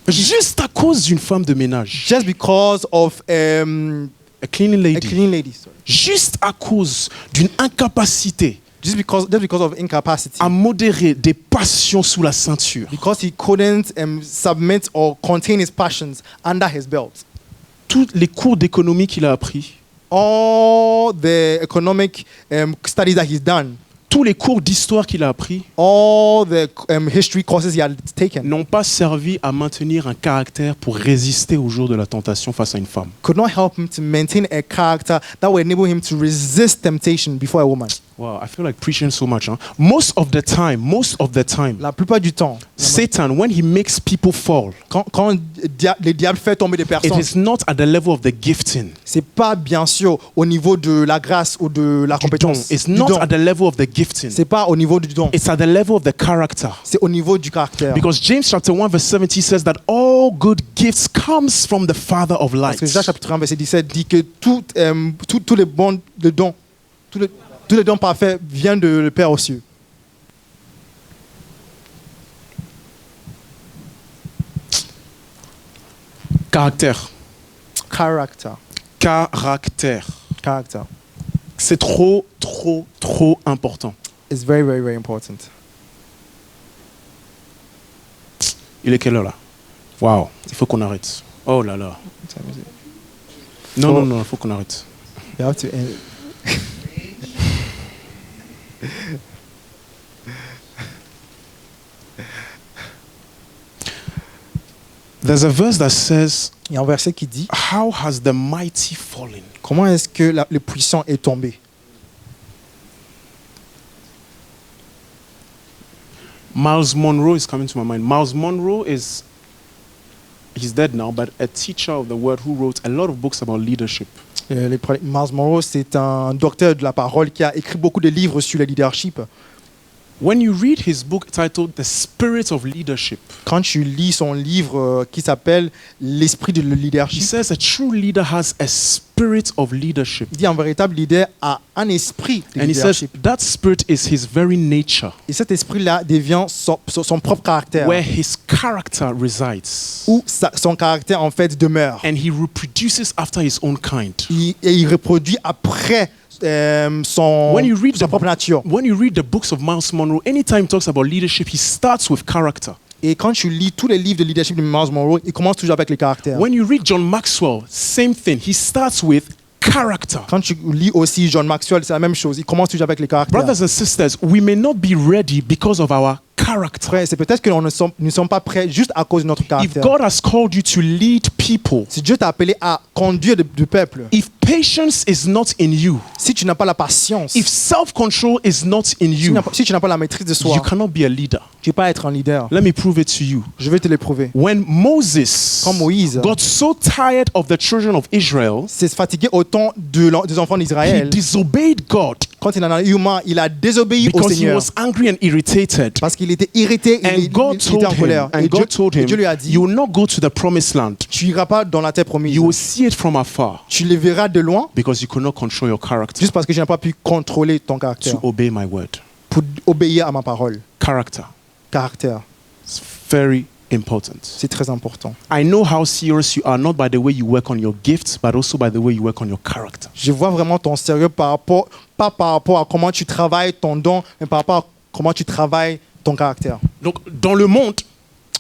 juste à cause d'une femme de ménage. just because of A cleaning a lady. cleaning lady. Sorry. Juste à cause d'une incapacité Just because of incapacity. à modérer des passions sous la ceinture. Because he couldn't submit or contain his passions under his belt. Tous les cours d'économie qu'il a appris, All the economic studies that he's done, tous les cours d'histoire qu'il a appris all the history courses he had taken, n'ont pas servi à maintenir un caractère pour résister au jour de la tentation face à une femme. could not help him to maintain a character that would enable him to resist temptation before a woman. Wow, I feel like preaching so much. Huh? Most of the time, La plupart du temps, Satan, when he makes people fall, quand le diable fait tomber des it personnes, is not at the level of the gifting. c'est pas bien sûr au niveau de la grâce ou de la Du don. compétence. It's du not don. at the level of the gifting. C'est pas au niveau du don. It's at the level of the character. C'est au niveau du caractère. Because James chapter 1 verse 70 says that all good gifts comes from the Father of Parce que lights. Jacques chapitre 1 verset 17 dit que tous les bons dons, tous les dons parfaits viennent de le Père aux cieux. Caractère. Character. Caractère. Character C'est trop important. is very, very, very important. Il est quelle heure là? Waouh, il faut qu'on arrête. Oh là là. Non, il faut qu'on arrête. You have to end. There's a verse that says, Il y a un verset qui dit how has the mighty fallen? comment est-ce que le puissant est tombé. Miles Monroe is coming to my mind. Miles Monroe he's dead now, but a teacher of the word who wrote a lot of books about leadership. Miles Monroe, c'est un docteur de la parole qui a écrit beaucoup de livres sur le leadership. When you read his book titled The Spirit of Leadership, Quand tu lis son livre qui s'appelle L'esprit de he leadership, says a true leader has a spirit of leadership. il dit un véritable leader a un esprit de And he says leadership. that spirit is his very nature, Et cet esprit-là devient son propre caractère, where his character resides. où son caractère en fait demeure. And he reproduces after his own kind. Et il reproduit après sa propre nature. When you read the books of Miles Monroe, anytime he talks about leadership, he starts with character. Et quand tu lis tous les livres de leadership de Miles Monroe, il commence toujours avec les caractères. When you read John Maxwell, same thing. He starts with character. Quand tu lis aussi John Maxwell, c'est la même chose. Il commence toujours avec les caractères. Brothers and sisters, we may not be ready because of our character. character. Frère, c'est peut-être que nous ne sommes pas prêts juste à cause de notre If caractère. God has called you to lead people, Si Dieu t'a appelé à conduire du peuple, if patience is not in you, si tu n'as pas la patience, if self-control is not in you, si tu n'as pas la maîtrise de soi, you cannot be a leader. tu ne peux pas être un leader. Let me prove it to you. Je vais te l'éprouver. When Moses Quand Moïse got so tired of the children of Israel, s'est fatigué autant des enfants he d'Israël, disobeyed God quand il en a eu marre, il a désobéi au because he Seigneur. was angry and irritated. Parce qu'il était irrité, And il God était told en colère. him, Et Dieu lui a dit, you will not go to the promised land. tu n'iras pas dans la terre promise. You will see it from afar Tu les verras de loin, because you could not control your character juste parce que je n'ai pas pu contrôler ton caractère, to obey my word. pour obéir à ma parole. Character. Caractère, It's very important. c'est très important. I know how serious you are, not by the way you work on your gifts, but also by the way you work on your character. Je vois vraiment ton sérieux pas par rapport à comment tu travailles ton don, mais par rapport à comment tu travailles ton caractère. Donc, dans le monde,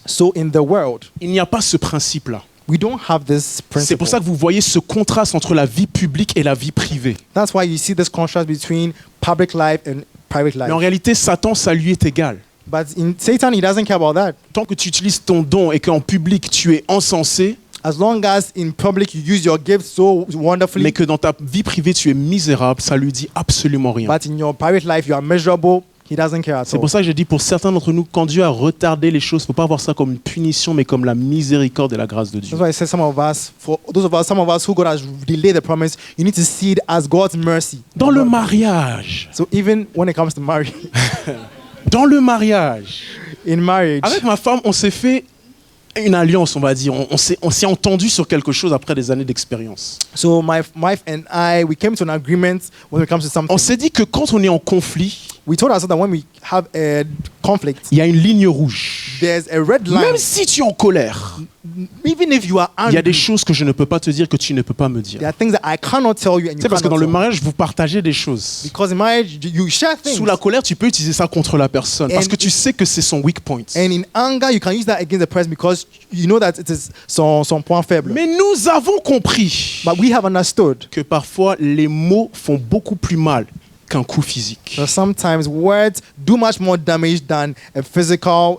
So in the world, il n'y a pas ce principe-là. we don't have this C'est principle. pour ça que vous voyez ce contraste entre la vie publique et la vie privée. That's why you see this contrast between public life and private Mais en life. réalité, Satan, ça lui est égal. But in Satan, he doesn't care about that. Tant que tu utilises ton don et qu'en public, tu es encensé, As long as in public you use your gift so wonderfully, mais que dans ta vie privée, tu es misérable, ça lui dit absolument rien. but in your private life you are miserable, he doesn't care at C'est all. pour ça que je dis, pour certains d'entre nous, quand Dieu a retardé les choses, il ne faut pas voir ça comme une punition, mais comme la miséricorde et la grâce de Dieu. That's why I said some of us who God has delayed the promise, you need to see it as God's mercy. Dans le mariage, So even when it comes to marriage, in marriage, avec ma femme, on s'est fait une alliance, on va dire. On s'est entendu sur quelque chose après des années d'expérience. so my wife and I, we came to an agreement when it comes to something. On s'est dit que quand on est en conflit, We told ourselves that when we have a conflict, il y a une ligne rouge. there's a red line. Même si tu es en colère, Even if you are il y a des angry, choses que je ne peux pas te dire, que tu ne peux pas me dire. there are things that I cannot tell you and you C'est parce que cannot dans le tell. mariage, vous partagez des choses. Because in marriage, you share things. Sous la colère, tu peux utiliser ça contre la personne parce que tu sais que c'est son weak point. And in anger, you can use that against the person because you know that it is son point faible. Mais nous avons compris But we have understood que parfois les mots font beaucoup plus mal qu'un coup physique. that sometimes words do much more damage than a physical.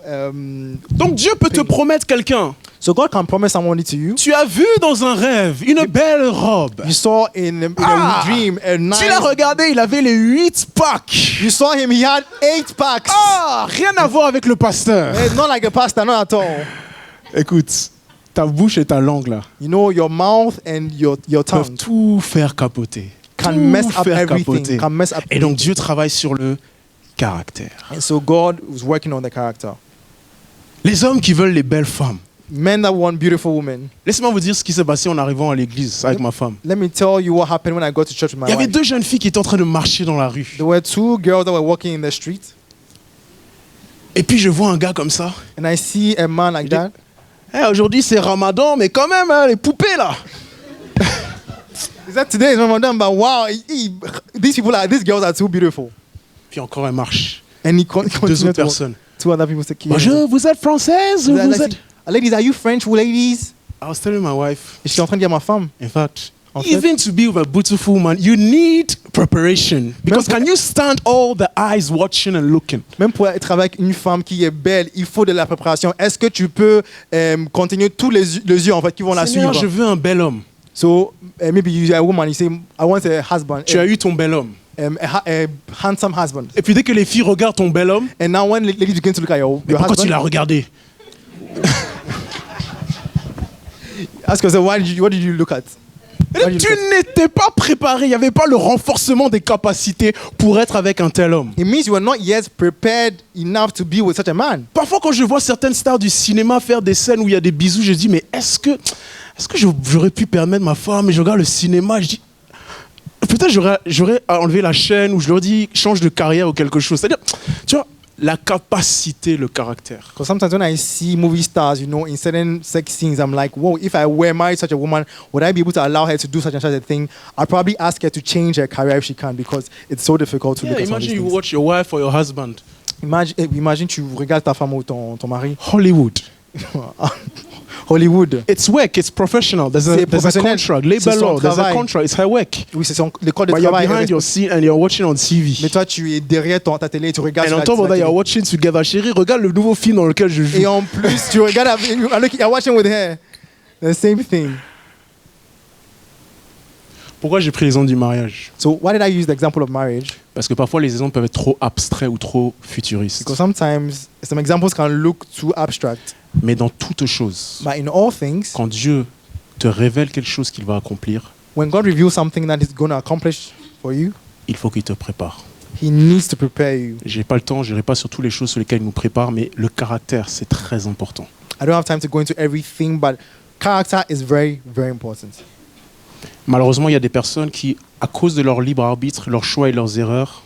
Donc Dieu peut te promettre quelqu'un. So God can promise somebody to you. Tu as vu dans un rêve une belle robe. You saw in a dream a nice. Tu l'as regardé, il avait les 8 packs. You saw him. He had 8 packs. Rien à voir avec le pasteur. It's not like a pastor, not at all. Écoute, ta bouche et ta langue là You know, your mouth and your peuvent tongue tout faire capoter. can Tout mess up faire everything. capoter. Can mess up. Et donc Dieu travaille sur le caractère. And so God was working on the character. Les hommes qui veulent les belles femmes. Men that want beautiful women. Laissez-moi vous dire ce qui s'est passé en arrivant à l'église avec ma femme. Let me tell you what happened when I got to church with my Il y avait wife. 2 jeunes filles qui étaient en train de marcher dans la rue. There were 2 girls that were walking in the street, Et puis je vois un gars comme ça. and I see a man like that. Aujourd'hui c'est Ramadan, mais quand même, hein, les poupées là. Is that today is Ramadan? But wow, these girls are too beautiful. Puis encore elle marche. And he 2 continued autres to walk. personnes. 2 other people said, Bonjour, vous êtes française ou vous êtes... Ladies, are you French ladies? I was telling my wife, Et je suis en train de dire à ma femme. in fact, En fait- even to be with a beautiful woman, you need preparation. Because can you stand all the eyes watching and looking? Même pour être avec une femme qui est belle, il faut de la préparation. Est-ce que tu peux continuer tous les yeux en fait qui vont la Seigneur, suivre? je veux un bel homme. So maybe you are a woman, you say, I want a husband, Tu as eu ton bel homme. a handsome husband. Et puis dès que les filles regardent ton bel homme, And now when ladies begin to look at your pourquoi husband, tu l'as regardé? ask yourself, what did you look at? Why did you Tu look at- n'étais pas préparé, il n'y avait pas le renforcement des capacités pour être avec un tel homme. It means you are not yet prepared enough to be with such a man. Parfois, quand je vois certaines stars du cinéma faire des scènes où il y a des bisous, je dis, mais est-ce que j'aurais pu permettre ma femme? Et je regarde le cinéma, je dis, peut-être j'aurais enlevé la chaîne ou je leur dis, change de carrière ou quelque chose. C'est-à-dire, tu vois, la capacité, le caractère. Because sometimes when I see movie stars, you know, in certain sex scenes, I'm like, whoa, if I were married to such a woman, would I be able to allow her to do such and such a thing? I'd probably ask her to change her career if she can, because it's so difficult to Yeah, look at some of imagine these you things. watch your wife or your husband. Imagine tu regardes ta femme ou ton mari. Hollywood. Hollywood. It's work, it's professional. There's a C'est professionnel. contract, C'est labor son law, there's a travail. contract, it's her work. Oui, c'est le code de But you're travail. behind your seat and you're watching on TV. Mais toi, tu es derrière ta télé et tu regardes And sur on la top of that, télé. you're watching together. Chérie, regarde le nouveau film dans lequel je joue. Et en plus, tu regardes avec... You're watching with her. The same thing. Pourquoi j'ai pris l'exemple du mariage? So why did I use the example of marriage? Parce que parfois les exemples peuvent être trop abstraits ou trop futuristes. Because sometimes some examples can look too abstract. Mais dans toute chose, But in all things, quand Dieu te révèle quelque chose qu'il va accomplir, when God reveals something that He's going to accomplish for you, il faut qu'il te prépare. He needs to prepare you. J'ai pas le temps, je n'irai pas sur toutes les choses sur lesquelles il nous prépare, mais le caractère, c'est très important. I don't have time to go into everything, but character is very, very important. Malheureusement, il y a des personnes qui, à cause de leur libre arbitre, leurs choix et leurs erreurs,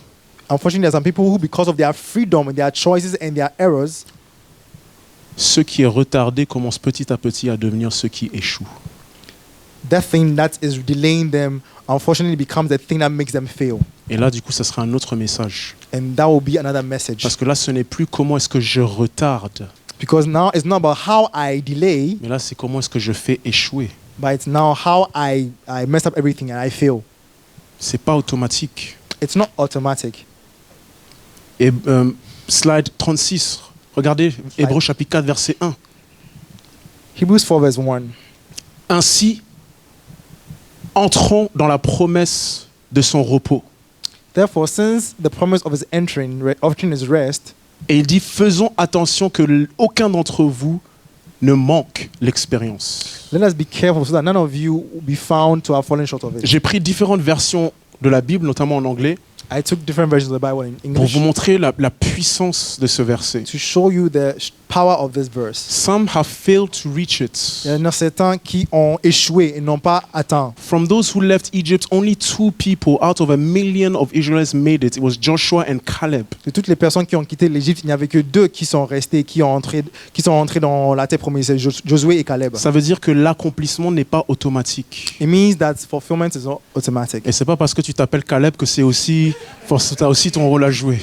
Unfortunately, there are some people who, because of their freedom and their choices and their errors, ce qui est retardé commence petit à petit à devenir ce qui échoue. that thing that is delaying them, unfortunately, becomes the thing that makes them fail. Et là, du coup, ça sera un autre message. And that will be another message. Parce que là, ce n'est plus comment est-ce que je retarde, Because now it's not about how I delay, mais là, c'est comment est-ce que je fais échouer. but it's now how I mess up everything and I fail. C'est pas automatique. It's not automatic. Et slide 36, regardez, Hébreux chapitre 4, verset 1. Hebrews 4 verse 1. Ainsi, entrons dans la promesse de son repos. Therefore, since the promise of his entering his rest, Et il dit, faisons attention que aucun d'entre vous ne manque l'expérience. let us be careful so that none of you be found to have fallen short of it. J'ai pris différentes versions de la Bible, notamment en anglais, I took different versions of the Bible in pour English vous montrer la puissance de ce verset. to show you the power of this verse. Some have failed to reach it. Il y en a certains qui ont échoué et n'ont pas atteint. From those who left Egypt, only 2 people out of 1 million of Israelites made it. It was Joshua and Caleb. De toutes les personnes qui ont quitté l'Égypte, il n'y avait que 2 qui sont restés, qui sont entrés dans la terre promise, c'est Josué et Caleb. Ça veut dire que l'accomplissement n'est pas automatique. It means that fulfillment is not automatic. Et c'est pas parce que tu t'appelles Caleb que c'est aussi, tu as aussi ton rôle à jouer.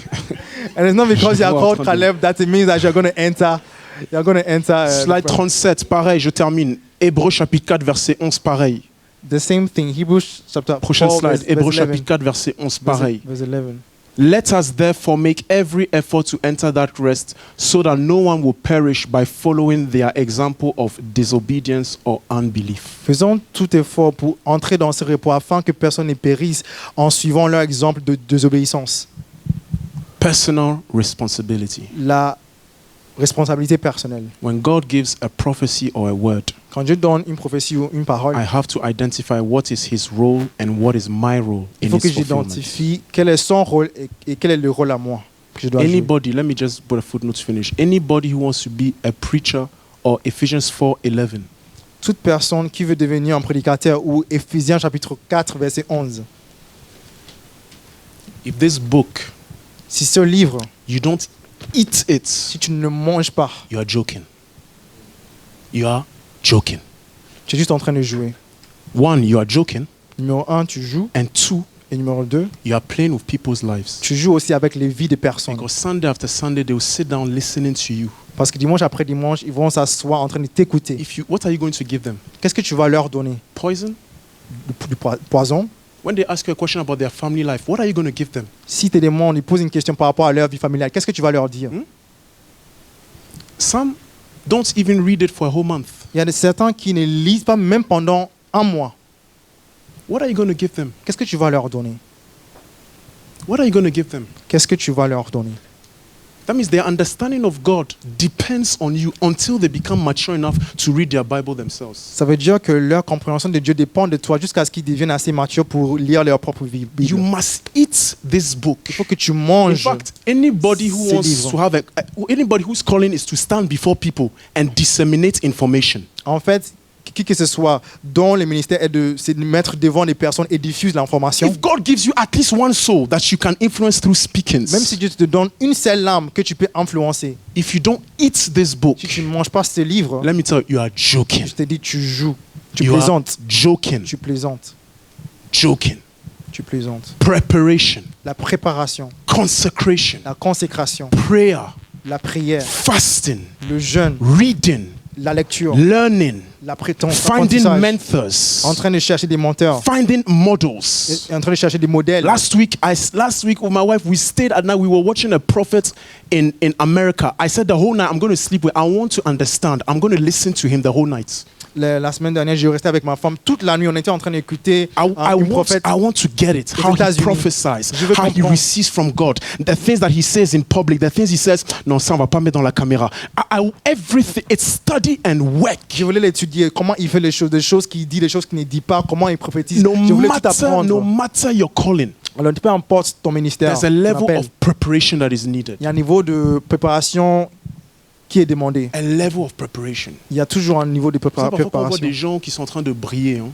And it's not because you are Je vois en called train de- Caleb that it means that you're going to enter. You're going to enter. Slide 37, pareil, je termine. Hébreux chapitre 4, verset 11, pareil. The same thing. Hebrews chapter 4 Prochaine slide, verse Hébreux 11. chapitre 4, verset 11, pareil. Verse 11. Let us therefore make every effort to enter that rest so that no one will perish by following their example of disobedience or unbelief. Faisons tout effort pour entrer dans ce repos afin que personne ne périsse en suivant leur exemple de désobéissance. Personal responsibility. La responsabilité personnelle. When God gives a prophecy or a word, Quand Dieu donne une prophétie ou une parole, I have to identify what is his role and what is my role il in faut que his fulfillment. j'identifie quel est son rôle et quel est le rôle à moi que je dois jouer. Anybody, let me just put a footnote to finish. Anybody who wants to be a preacher or Ephesians 4:11, Toute personne qui veut devenir un prédicateur ou Éphésiens chapitre 4 verset 11. if this book, Si ce livre, you don't eat it, si tu ne le manges pas, you are joking. You are joking. tu es juste en train de jouer. 1, you are joking. Numéro 1, tu joues. And 2, Et numéro 2, you are playing with people's lives. tu joues aussi avec les vies des personnes. Because Sunday after Sunday, they will sit down listening to you. Parce que dimanche après dimanche, ils vont s'asseoir en train de t'écouter. What are you going to give them? Qu'est-ce que tu vas leur donner? Poison? Du poison? When they ask you a question about their family life, what are you going to give them? Si tu demandes, ils posent une question par rapport à leur vie familiale, qu'est-ce que tu vas leur dire? Some don't even read it for a whole month. Il y a certains qui ne lisent pas même pendant un mois. What are you going to give them? Qu'est-ce que tu vas leur donner? What are you going to give them? Qu'est-ce que tu vas leur donner? That means their understanding of God depends on you until they become mature enough to read their Bible themselves. Ça veut dire que leur compréhension de Dieu dépend de toi jusqu'à ce qu'ils deviennent assez matures pour lire leur propre Bible. You must eat this book. Il faut que tu In manges. fact, anybody who Ces wants livres. to have anybody whose calling is to stand before people and disseminate information, En fait, qui que ce soit dont le ministère c'est de mettre devant les personnes et diffuse l'information. if God gives you at least one soul that you can influence through speakings, Même si Dieu te donne une seule âme que tu peux influencer, if you don't eat this book, si tu ne manges pas ce livre, let me tell you, you are joking. je te dis, tu joues, tu You are plaisantes, joking. tu plaisantes, Joking. tu plaisantes. Preparation, La préparation, consecration, la consécration, prayer, la prière, fasting, le jeûne, reading, La lecture, learning, la prétence, finding l'apprentissage, mentors, en train de chercher des menteurs, finding models. en train de chercher des modèles. Last week with my wife, we stayed at night. We were watching a prophet in America. I said the whole night, I'm going to sleep with. I want to understand. I'm going to listen to him the whole night. La semaine dernière, j'ai resté avec ma femme toute la nuit. On était en train d'écouter un prophète. I want to get it. How he États-Unis. prophesies, Je veux how he comprendre. receives from God, the things that he says in public, the things he says. Non, ça on va pas mettre dans la caméra. Everything. It's study and work. Je voulais l'étudier, comment il fait les choses, des choses qu'il dit, des choses qu'il ne dit pas, comment il prophétise. No Je voulais tout matter apprendre. your calling, Alors, peu importe ton ministère, there's a ton level appel, of preparation that is needed. il y a un niveau de préparation qui est demandé. A level of preparation. Il y a toujours un niveau de Parfois, on voit préparation. des gens qui sont en train de briller. Hein.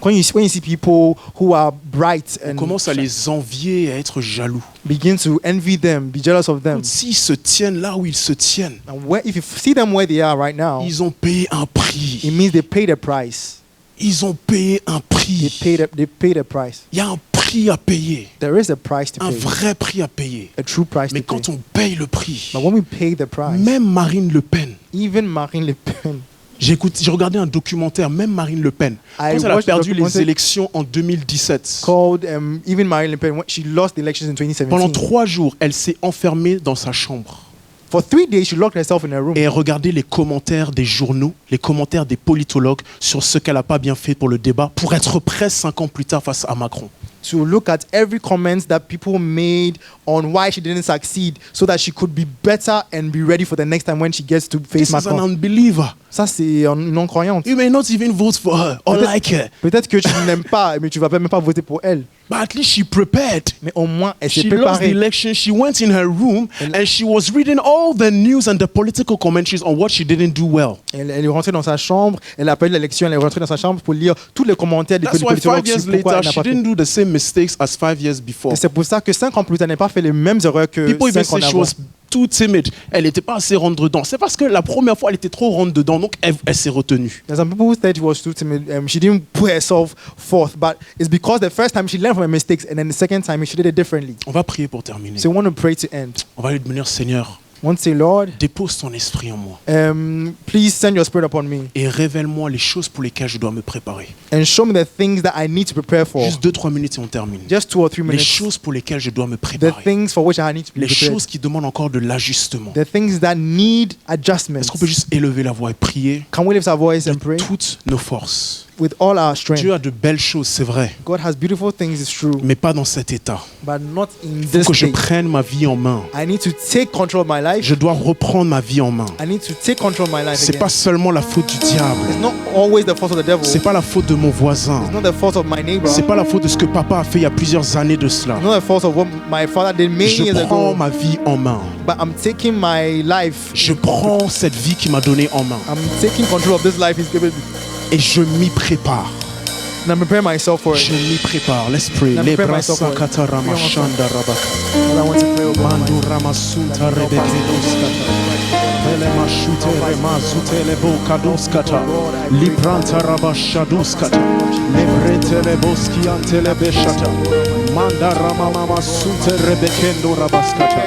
When you see people who are bright On and commence à les envier et à être jaloux. begin to envy them, be jealous of them. S'ils se tiennent là où ils se tiennent, And if you see them where they are right now, ils ont payé un prix. it means they paid the price. Ils ont payé un They prix. paid the price. Il y a un prix à payer. There is a price to Un pay, vrai prix à payer. a true price Mais to pay. quand on paye le prix, But when we pay the price, même Marine Le Pen, even Marine Le Pen, j'ai regardé un documentaire, même Marine Le Pen, I quand elle a watched the perdu les documentary élections en 2017, called even Marine Le Pen, when she lost the elections in pendant 2017. 3 jours, elle s'est enfermée dans sa chambre. For 3 days, she locked herself in her room Et regardez les commentaires des journaux, les commentaires des politologues sur ce qu'elle n'a pas bien fait pour le débat, pour être prête 5 ans plus tard face à Macron. to look at every comment that people made on why she didn't succeed so that she could be better and be ready for the next time when she gets to face This is an Macron. unbeliever. Ça, c'est une non-croyante. You may not even vote for her or Peut-être- like her, Peut-être que tu n'aimes pas, mais tu vas même pas voter pour elle. but at least she prepared. Mais au moins, elle s'est She lost the préparée. election. She went in her room and she was reading all the news and the political commentaries on what she didn't do well. Elle est rentrée dans sa chambre, elle a appelé l'élection, elle est rentrée dans sa chambre pour lire tous les commentaires des That's why 5 politologues years sur pourquoi later, elle n'a she pas fait. didn't do the same mistakes as 5 years before. Et c'est pour ça que 5 ans plus tard, elle n'a pas fait les mêmes erreurs que People even 5 ans say she avant. was too timid. Elle n'était pas assez rentre dedans. C'est parce que la première fois, elle était trop rentre dedans, donc elle s'est retenue. There's some people who said she was too timid. She didn't put herself forth, but it's because the first time she learned from her mistakes, and then the second time she did it differently. On va prier pour terminer. So we want to pray to end. On va lui demander, Seigneur, I want to say, Lord, dépose ton esprit en moi please send your spirit upon me et révèle-moi les choses pour lesquelles je dois me préparer. and show me the things that I need to prepare for. Juste 2-3 minutes et on termine. Just 2 or 3 Les minutes. choses pour lesquelles je dois me The préparer. things for which I need to be Les prepared. choses qui demandent encore de l'ajustement. The things that need adjustments. Est-ce qu'on peut juste élever la voix et prier Can we lift our voice de and pray toutes nos forces? with all our strength? Dieu a de belles choses, c'est vrai, God has beautiful things, it's true, mais pas dans cet état. but not in Il faut this que je state. prenne ma vie en main. I need to take control of my life. Je dois reprendre ma vie en main. I need to take control of my life C'est again. pas seulement la faute du diable. It's not always the fault of the devil. C'est pas la faute de mon voisin. It's not the fault of my neighbor. C'est pas la faute de ce que papa a fait il y a plusieurs années de cela. It's not the fault of what my father did many Je years prends ago. ma vie en main. But I'm taking my life. Je prends cette vie qu'il m'a donnée en main. I'm taking control of this life he's given me. Et je m'y prépare. And I'm preparing myself for it. Je m'y prépare. Let's pray. I'm preparing myself for it. Lebrasakata ramashanda rabaka. Lord, I want to pray over my life. Mandu ramasunta rebekedoskata. Pelema shute remazute lebokadoskata. Libranta rabashadoskata. Lebrete leboskiante lebeshata. Manda ramamama sunte rebekendo rabaskata.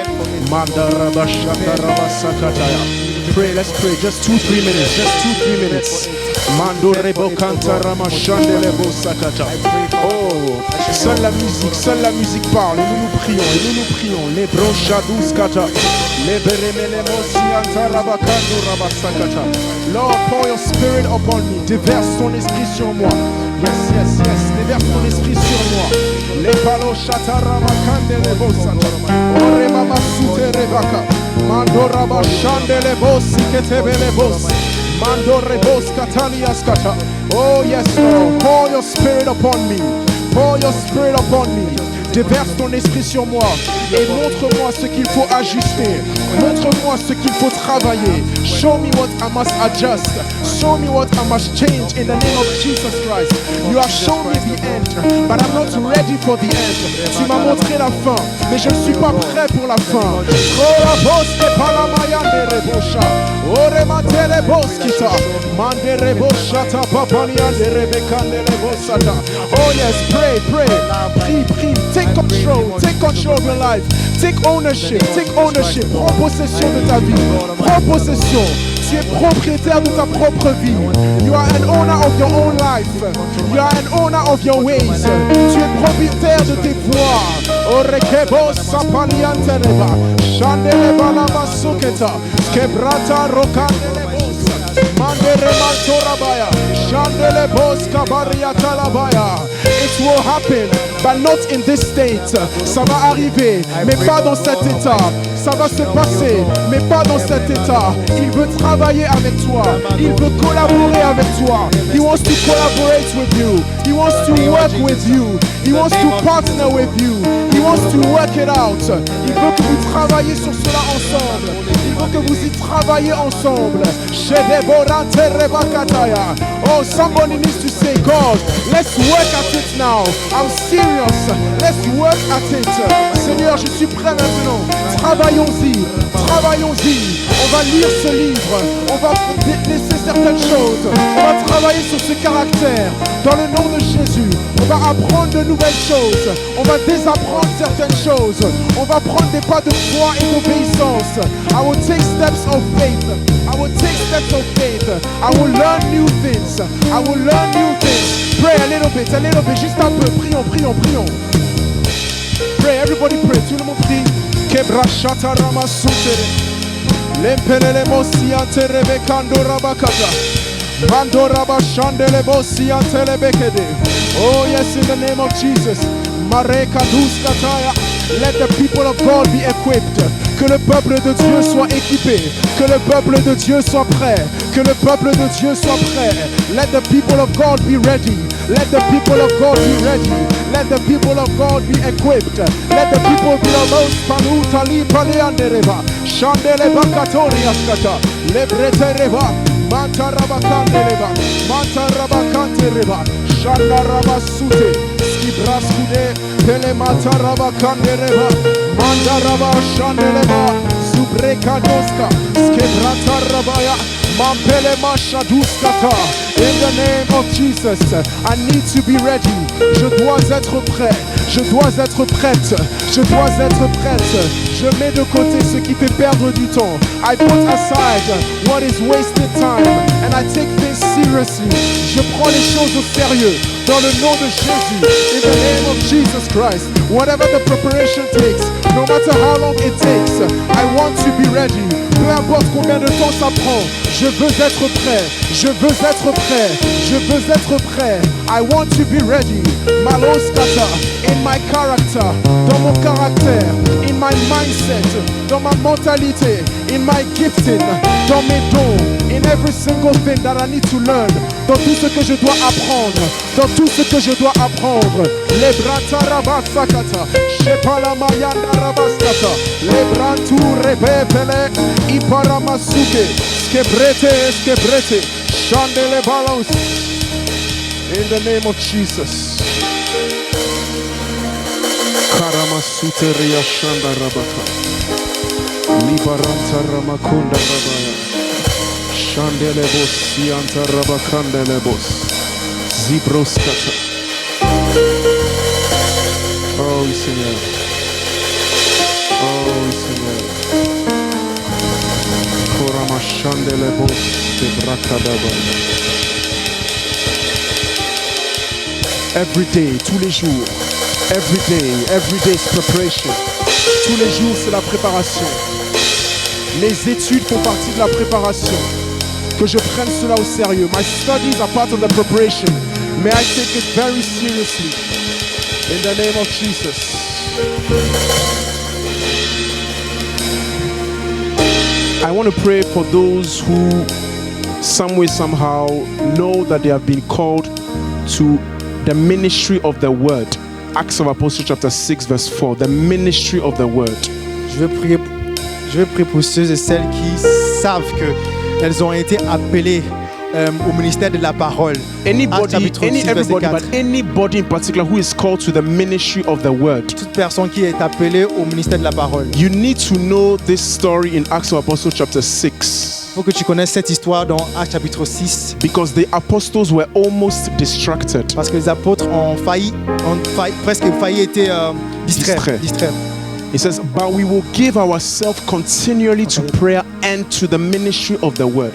Manda rabashata rabasakata. Pray, let's pray. Just 2-3 minutes. Just 2-3 minutes. Mando rebo canta ramashande lebo sakata. Oh, seule la musique parle. Et nous nous prions. Les brochadous kata. Les beremele mosianta rabakando rabasakata. Lord, pour your spirit upon me. Déverse ton esprit sur moi. Yes. Déverse ton esprit sur moi. Les palos chata ramakande lebo sata. Ore mama sute rebaka. Mando rabashande lebo sikete lebo. Mando rebos katalias kata. Oh yes, Lord. Pour your spirit upon me. Pour your spirit upon me. Déverse ton esprit sur moi et montre-moi ce qu'il faut ajuster. Montre-moi ce qu'il faut travailler. Show me what I must adjust. Show me what I must change in the name of Jesus Christ. You have shown me the end, but I'm not ready for the end. Tu m'as montré la fin, mais je ne suis pas prêt pour la fin. Oh yes, pray. Prie. Take control of your life. Take ownership. Prends possession de ta vie. Prends possession. Tu es propriétaire de ta propre vie. You are an owner of your own life. You are an owner of your ways. Tu es propriétaire de tes voies. Orekebo sapaliantereba. Chandele balama suketa. Kebrata rokandele bosa. Mandere mantorabaya. Chandele boska bariatalabaya. It will happen, but not in this state. Ça va arriver, mais pas dans cet état. Ça va se passer, mais pas dans cet état. Il veut travailler avec toi. Il veut collaborer avec toi. He wants to collaborate with you. He wants to work with you. He wants to partner with you. He wants to work it out. Il veut que vous travaillez sur cela ensemble. Il veut que vous y travaillez ensemble. Oh, somebody needs to say, God, let's work at it now. I'm serious. Let's work at it. Seigneur, je suis prêt maintenant. Travaillons-y. Travaillons-y. On va lire ce livre. On va laisser certaines choses. On va travailler sur ce caractère. Dans le nom de Jésus, on va apprendre de nouvelles choses. On va désapprendre certaines choses. On va prendre des pas de foi et d'obéissance. I will take steps of faith. I will take steps of faith. I will learn new things. I will learn new things. Pray a little bit, juste un peu. Prions, prions, prions. Pray, everybody pray. Tout le monde prie. Kebrashata ramasutere. Lempelele mosi anterebe kandora bakata. Mandoraba shandele bosi antelebekede. Oh yes, in the name of Jesus. Mareka duskataya. Let the people of God be equipped. Que le peuple de Dieu soit équipé. Que le peuple de Dieu soit prêt. Que le peuple de Dieu soit prêt. Let the people of God be ready. Let the people of God be ready. Let the people of God be equipped. Let the people be almost panutali paleandereva. Shandele bakatori askata. Lebretereva. Mantarabakandereva. Mantarabakantereva. Shandarabasute. Skibraskude. Pele matarabakandereva. Mandaraba shandeleba. Subrekadoska. Skebratarabaya. Mampele mashaduskata. In the name of Jesus, I need to be ready. Je dois être prêt. Je dois être prête. Je dois être prête. Je mets de côté ce qui fait perdre du temps. I put aside what is wasted time and I take things seriously. Je prends les choses au sérieux dans le nom de Jésus. In the name of Jesus Christ, whatever the preparation takes, no matter how long it takes, I want to be ready. Peu importe combien de temps ça prend, je veux être prêt. Je veux être prêt. Je veux être prêt. I want to be ready. Maloskata, in my character, dans mon caractère, in my mindset, dans ma mentalité, in my gifting, dans mes dons, in every single thing that I need to learn, dans tout ce que je dois apprendre, dans tout ce que je dois apprendre. Les bratarabasakata, shepalamayanda rabasata, les brantu rebepele, iparamasuke, skebrete, shandele balance. In the name of Jesus. Karamasuteria shanda rabaka. Libaranta ramakunda rabaya. Shandele bos sianta rabakandele bos. Zibroskata. Oh oui, Seigneur. Oh oui, Seigneur. Korama shandele bos de brakadaba. Every day, tous les jours. Every day's preparation. Tous les jours, c'est la préparation. Les études font partie de la préparation. Que je prenne cela au sérieux. My studies are part of the preparation. May I take it very seriously. In the name of Jesus. I want to pray for those who, some way, somehow, know that they have been called to the ministry of the word. Acts of Apostles chapter 6 verse 4. The ministry of the word. Je veux prier pour ceux et celles qui savent qu'elles ont été appelées au ministère de la parole. Anybody in particular who is called to the ministry of the word. Toute personne qui est appelée au ministère de la parole. You need to know this story in Acts of Apostles chapter 6. Il faut que tu connaisses cette histoire dans Actes chapitre 6. Because the apostles were almost distracted. Parce que les apôtres ont presque failli être distraits. It says, but we will give ourselves continually to prayer and to the ministry of the word.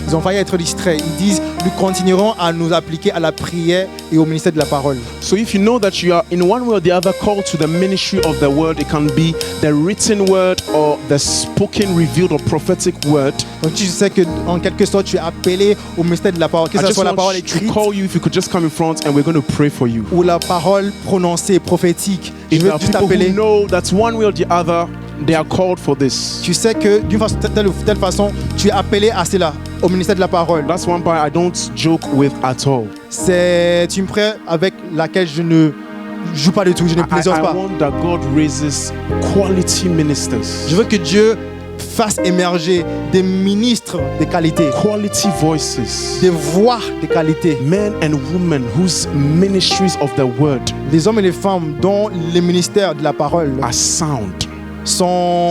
Ils ont failli être distraits. Ils disent, nous continuerons à nous appliquer à la prière et au ministère de la parole. So if you know that you are in one way or the other called to the ministry of the word, it can be the written word or the spoken, revealed or prophetic word. Donc tu sais que en quelque sorte tu es appelé au ministère de la parole, que I ce just soit la parole want to écrite call you if you could just come in front and we're going to pray for you. ou la parole prononcée, prophétique. Je If veux there are juste people who t'appeler. know that one way or the other, they are called for this. Tu sais que d'une façon, telle façon, tu es appelé à cela, au ministère de la parole. That's one part I don't joke with at all. C'est une prière avec laquelle je ne joue pas du tout, je ne plaisante I pas. want that God raises quality ministers, Je veux que Dieu fasse émerger des ministres de qualité, quality voices, des voix de qualité, men and women whose ministries of the word des hommes et des femmes dont les ministères de la parole are sound. sont